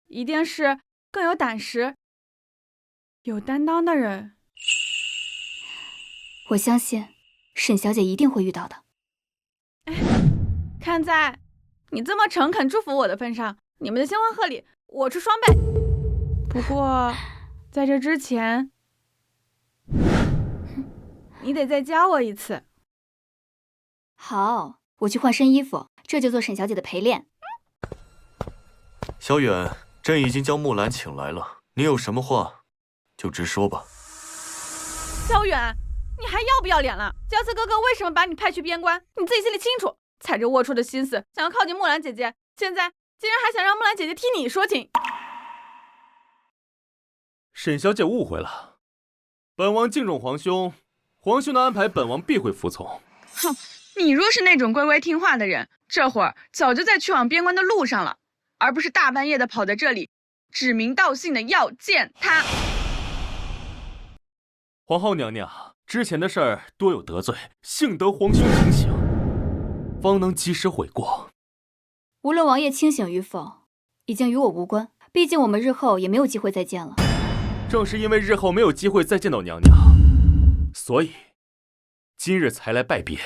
一定是更有胆识、有担当的人。
我相信沈小姐一定会遇到的。
看在你这么诚恳祝福我的份上，你们的新婚贺礼我出双倍。不过在这之前，你得再教我一次。
好，我去换身衣服，这就做沈小姐的陪练。
小远，朕已经将木兰请来了，你有什么话就直说吧。
萧远，你还要不要脸了？萧次哥哥为什么把你派去边关？你自己心里清楚。踩着龌龊的心思想要靠近木兰姐姐，现在竟然还想让木兰姐姐替你说情。
沈小姐误会了，本王敬重皇兄，皇兄的安排本王必会服从。
哼，你若是那种乖乖听话的人，这会儿早就在去往边关的路上了，而不是大半夜的跑在这里指名道姓的要见他。
皇后娘娘，之前的事儿多有得罪，幸得皇兄提醒，方能及时悔过。
无论王爷清醒与否，已经与我无关，毕竟我们日后也没有机会再见了。
正是因为日后没有机会再见到娘娘，所以今日才来拜别。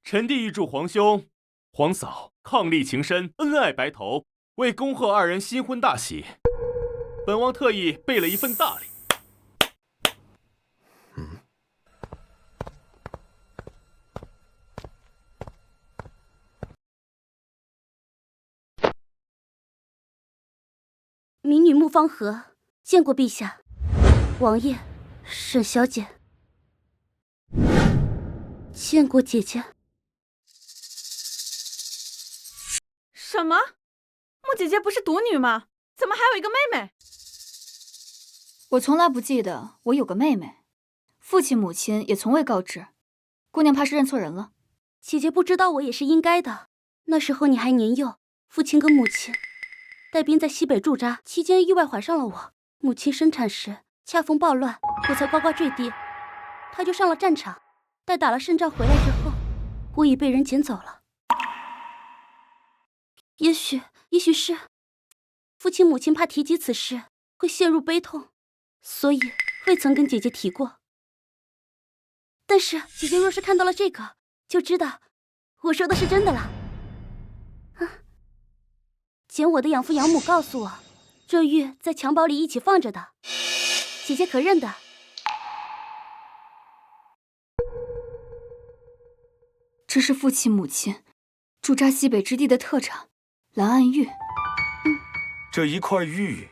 臣弟预祝皇兄、皇嫂伉俪情深，恩爱白头，为恭贺二人新婚大喜，本王特意备了一份大礼。
民女穆方和见过陛下，王爷，沈小姐，见过姐姐。
什么？穆姐姐不是独女吗？怎么还有一个妹妹？
我从来不记得我有个妹妹，父亲母亲也从未告知。姑娘怕是认错人了。
姐姐不知道我也是应该的，那时候你还年幼，父亲跟母亲带兵在西北驻扎期间意外怀上了我，母亲生产时恰逢暴乱，我才呱呱坠地，她就上了战场，待打了胜仗回来之后，我已被人捡走了。也许是父亲母亲怕提及此事会陷入悲痛，所以未曾跟姐姐提过。但是姐姐若是看到了这个，就知道我说的是真的了。捡我的养父养母告诉我，这玉在襁褓里一起放着的，姐姐可认得？
这是父亲母亲驻扎西北之地的特产蓝暗玉。
这一块玉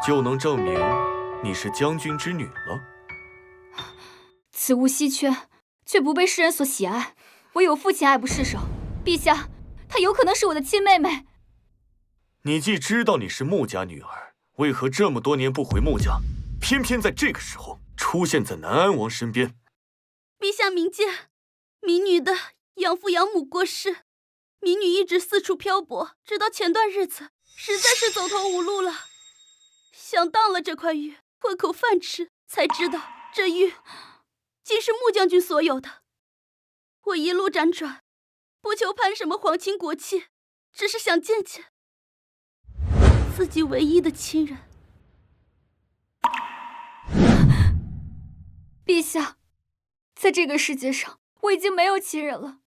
就能证明你是将军之女了。
此物稀缺，却不被世人所喜爱，唯有父亲爱不释手。陛下，她有可能是我的亲妹妹。
你既知道你是穆家女儿，为何这么多年不回穆家，偏偏在这个时候出现在南安王身边？
陛下明鉴，民女的养父养母过世，民女一直四处漂泊，直到前段日子实在是走投无路了，想当了这块玉混口饭吃，才知道这玉竟是穆将军所有的。我一路辗转，不求攀什么皇亲国戚，只是想见见自己唯一的亲人。
陛下，在这个世界上，我已经没有亲人了，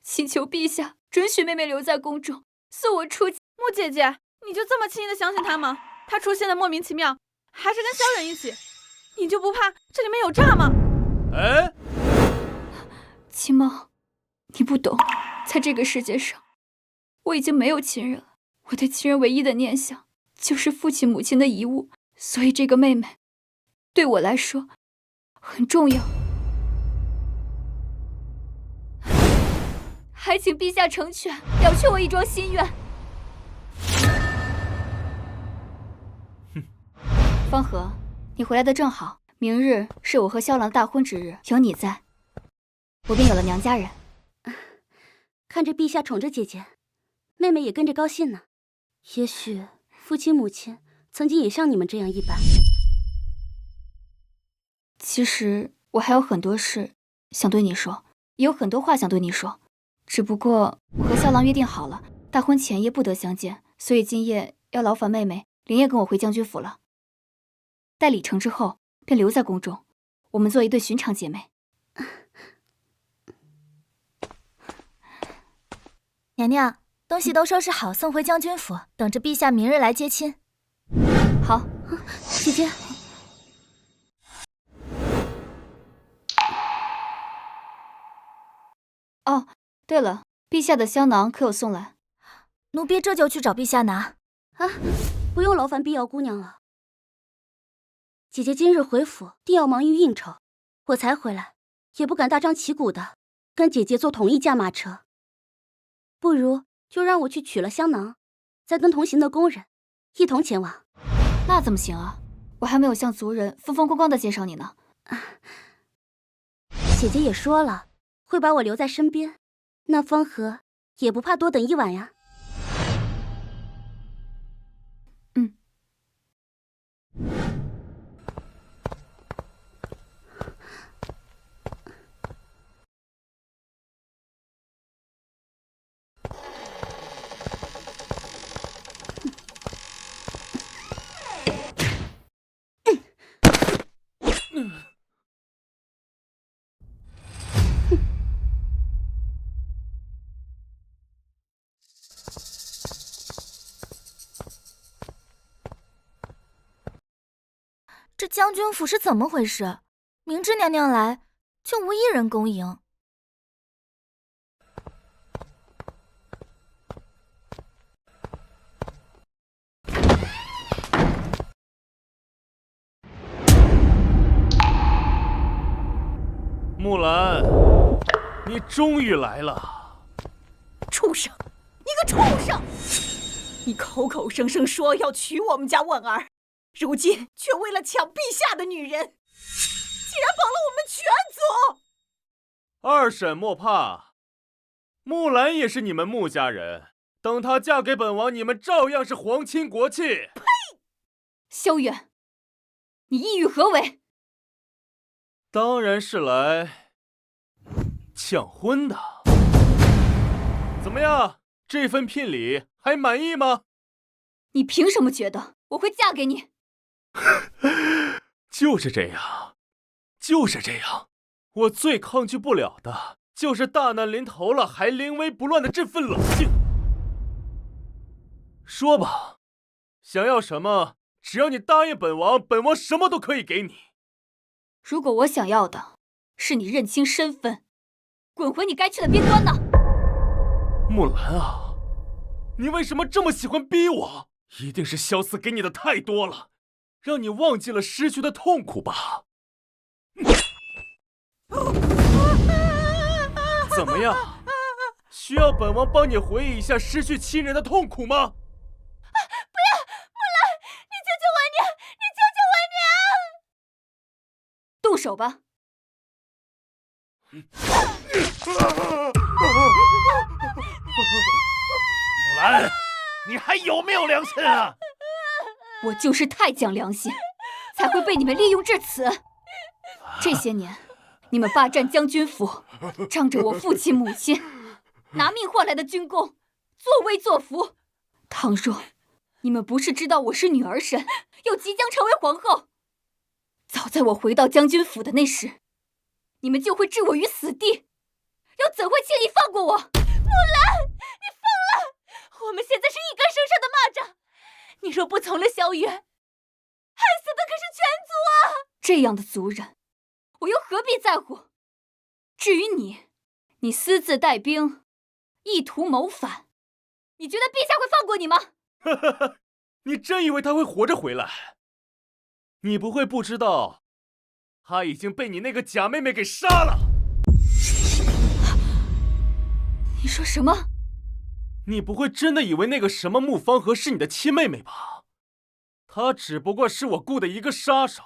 请求陛下准许妹妹留在宫中，送我出。
穆姐姐，你就这么轻易的相信她吗？她出现的莫名其妙，还是跟萧远一起，你就不怕这里面有诈吗？
哎，
秦梦，你不懂，在这个世界上，我已经没有亲人了。我对亲人唯一的念想就是父亲母亲的遗物，所以这个妹妹对我来说很重要。还请陛下成全，了却我一桩心愿。方和，你回来的正好，明日是我和萧郎的大婚之日，有你在，我便有了娘家人。
看着陛下宠着姐姐，妹妹也跟着高兴呢。也许父亲母亲曾经也像你们这样一般。
其实我还有很多事想对你说，也有很多话想对你说。只不过我和萧郎约定好了，大婚前夜不得相见，所以今夜要劳烦妹妹连夜跟我回将军府了。待礼成之后，便留在宫中，我们做一对寻常姐妹。
娘娘，东西都收拾好，送回将军府，等着陛下明日来接亲。
好，
姐姐。
哦，对了，陛下的香囊可有送来？
奴婢这就去找陛下拿。
啊，不用劳烦碧瑶姑娘了。姐姐今日回府，定要忙于应酬，我才回来，也不敢大张旗鼓的跟姐姐坐同一驾马车。不如就让我去取了香囊，再跟同行的宫人一同前往。
那怎么行啊？我还没有向族人风风光光的介绍你呢。
姐姐也说了，会把我留在身边，那方和也不怕多等一晚呀。
这将军府是怎么回事？明知娘娘来，就无一人恭迎。
木兰，你终于来了！
畜生，你个畜生！你口口声声说要娶我们家婉儿，如今却为了抢陛下的女人，竟然绑了我们全族！
二婶莫怕，木兰也是你们穆家人，等她嫁给本王，你们照样是皇亲国戚。
呸！
萧远，你意欲何为？
当然是来抢婚的。怎么样，这份聘礼还满意吗？
你凭什么觉得我会嫁给你？
就是这样，就是这样。我最抗拒不了的就是大难临头了还临危不乱的这份冷静。说吧，想要什么？只要你答应本王，本王什么都可以给你。
如果我想要的是你认清身份，滚回你该去的边关呢！
木兰啊，你为什么这么喜欢逼我？一定是萧思给你的太多了，让你忘记了失去的痛苦吧？怎么样？需要本王帮你回忆一下失去亲人的痛苦吗？
不要，木兰，你救救我娘！你救救我娘！
动手吧！
木兰，你还有没有良心啊？
我就是太讲良心，才会被你们利用至此。这些年，你们霸占将军府，仗着我父亲母亲拿命换来的军功，作威作福。倘若你们不是知道我是女儿身，又即将成为皇后，早在我回到将军府的那时，你们就会置我于死地，又怎会轻易放过我？木
兰，你疯了！我们现在是一根绳上的蚂蚱，你若不从了萧远，害死的可是全族啊！
这样的族人，我又何必在乎？至于你，你私自带兵，意图谋反，你觉得陛下会放过你吗？
你真以为他会活着回来？你不会不知道，他已经被你那个假妹妹给杀了。
你说什么？
你不会真的以为那个什么穆方和是你的亲妹妹吧？她只不过是我雇的一个杀手，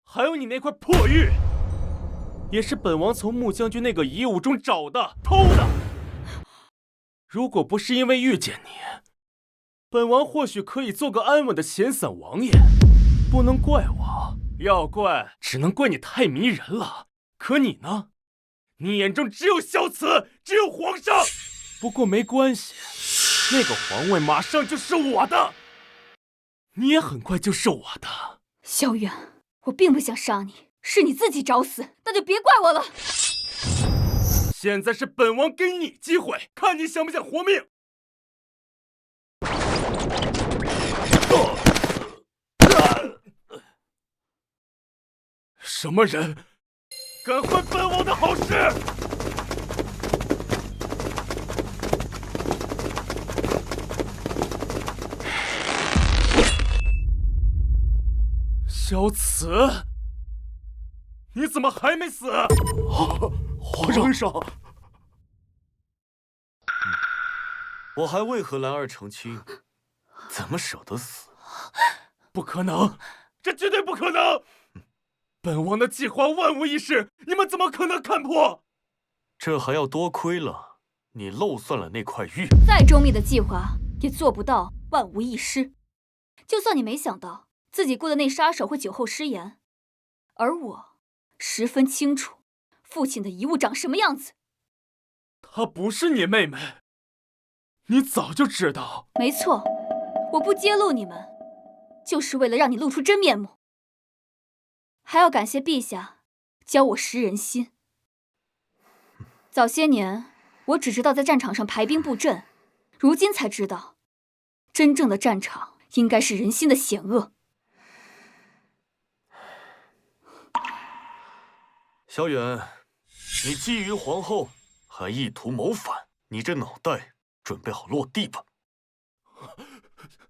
还有你那块破玉，也是本王从穆将军那个遗物中找的、偷的。如果不是因为遇见你，本王或许可以做个安稳的闲散王爷，不能怪我，要怪只能怪你太迷人了。可你呢？你眼中只有萧慈，只有皇上。不过没关系，那个皇位马上就是我的，你也很快就是我的。
萧远，我并不想杀你，是你自己找死，那就别怪我了。
现在是本王给你机会，看你想不想活命。什么人敢坏本王的好事？萧慈，你怎么还没死？
皇上，
我还为何兰儿成亲？怎么舍得死？
不可能，这绝对不可能！本王的计划万无一失，你们怎么可能看破？
这还要多亏了你漏算了那块玉。
再周密的计划也做不到万无一失。就算你没想到自己雇的那杀手会酒后失言，而我十分清楚父亲的遗物长什么样子。
她不是你妹妹，你早就知道。
没错，我不揭露你们，就是为了让你露出真面目。还要感谢陛下教我识人心。早些年我只知道在战场上排兵布阵，如今才知道，真正的战场应该是人心的险恶。
萧远，你觊觎皇后，还意图谋反，你这脑袋准备好落地吧。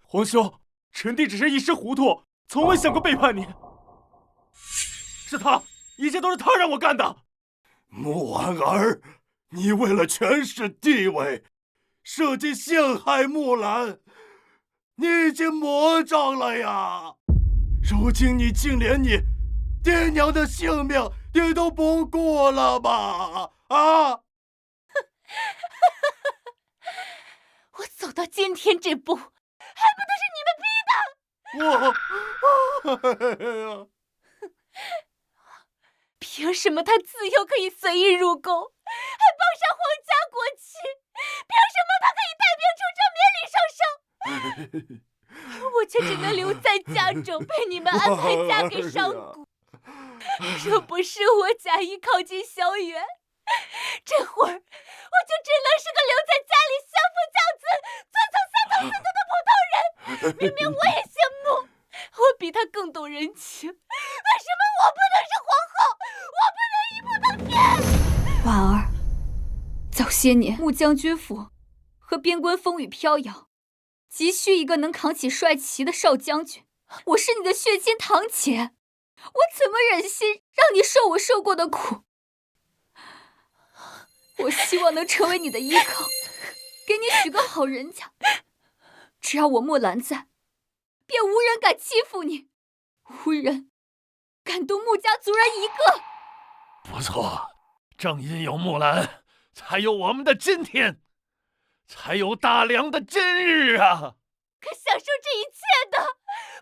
皇兄，臣弟只是一时糊涂，从未想过背叛你。是他，一切都是他让我干的。
穆婉儿，你为了权势地位，设计陷害木兰，你已经魔障了呀！如今你竟连你爹娘的性命你都不顾了吗？啊！
我走到今天这步，还不都是你们逼
的？
凭什么他自幼可以随意入宫，还傍上皇家国旗？凭什么他可以带兵出征，免礼受伤？我却只能留在家中，被你们安排嫁给上古。若不是我假意靠近萧远，这会儿我就只能是个留在家里相夫教子、遵从三从四德的普通人。明明我也羡慕，我比他更懂人情，为什么我不能是皇后？我不能一步登天？
婉儿，早些年穆将军府和边关风雨飘摇，急需一个能扛起帅旗的少将军。我是你的血亲堂姐，我怎么忍心让你受我受过的苦？我希望能成为你的依靠，给你许个好人家。只要我木兰在，便无人敢欺负你，无人敢动穆家族人一个。
不错，正因有木兰，才有我们的今天，才有大梁的今日啊！
可享受这一切的，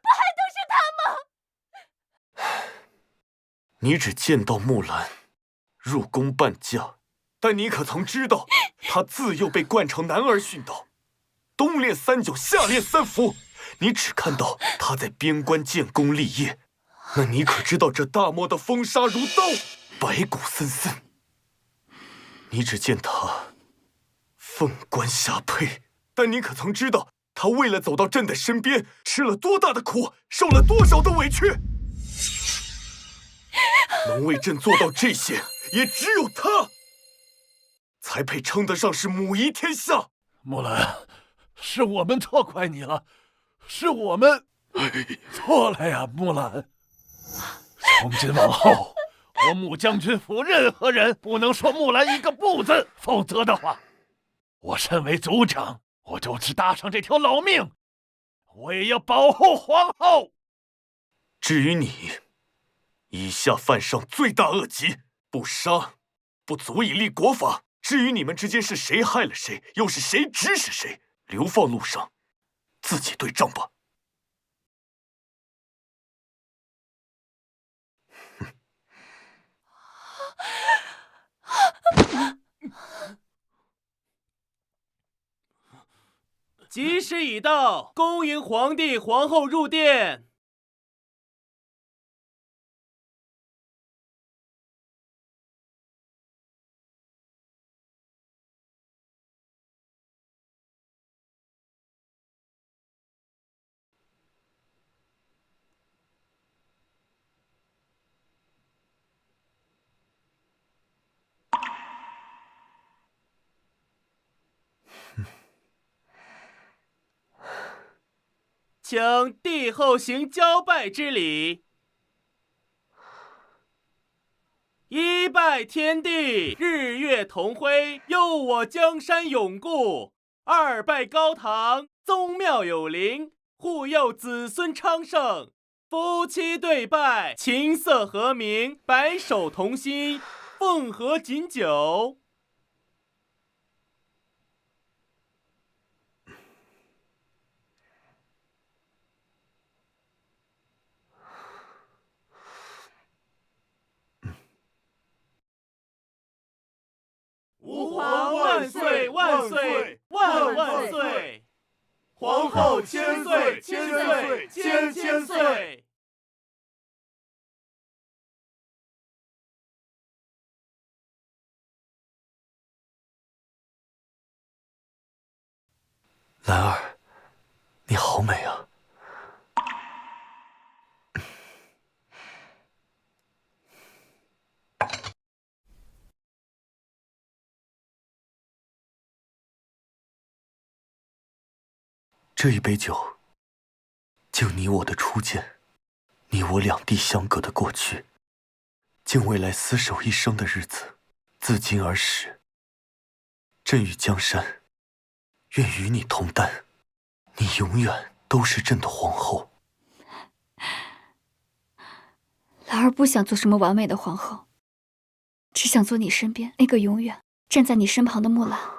不还都是他吗？
你只见到木兰入宫伴驾，但你可曾知道，她自幼被灌成男儿训导，冬练3九，夏练3伏。你只看到她在边关建功立业，那你可知道这大漠的风沙如刀，白骨森森？你只见她凤冠霞帔，但你可曾知道，她为了走到朕的身边，吃了多大的苦，受了多少的委屈？能为朕做到这些，也只有她，才配称得上是母仪天下。
木兰，是我们错怪你了，是我们错了呀，木兰。从今往后，我穆将军府任何人不能说木兰一个不字，否则的话，我身为族长，我就是搭上这条老命，我也要保护皇后。
至于你，以下犯上罪大恶极，不杀不足以立国法。至于你们之间是谁害了谁，又是谁指使谁，流放路上，自己对账吧。
吉时已到，恭迎皇帝、皇后入殿。请帝后行交拜之礼。一拜天地，日月同辉，佑我江山永固；二拜高堂，宗庙有灵，护佑子孙昌盛；夫妻对拜，琴瑟和鸣，白首同心，奉和锦酒。吾皇万岁万岁万万岁！皇后千岁千岁千千岁！
兰儿，你好美啊！这一杯酒，敬你我的初见，你我两地相隔的过去，敬未来厮守一生的日子，自今而始。朕与江山，愿与你同担，你永远都是朕的皇后。
兰儿不想做什么完美的皇后，只想做你身边那个永远站在你身旁的木兰。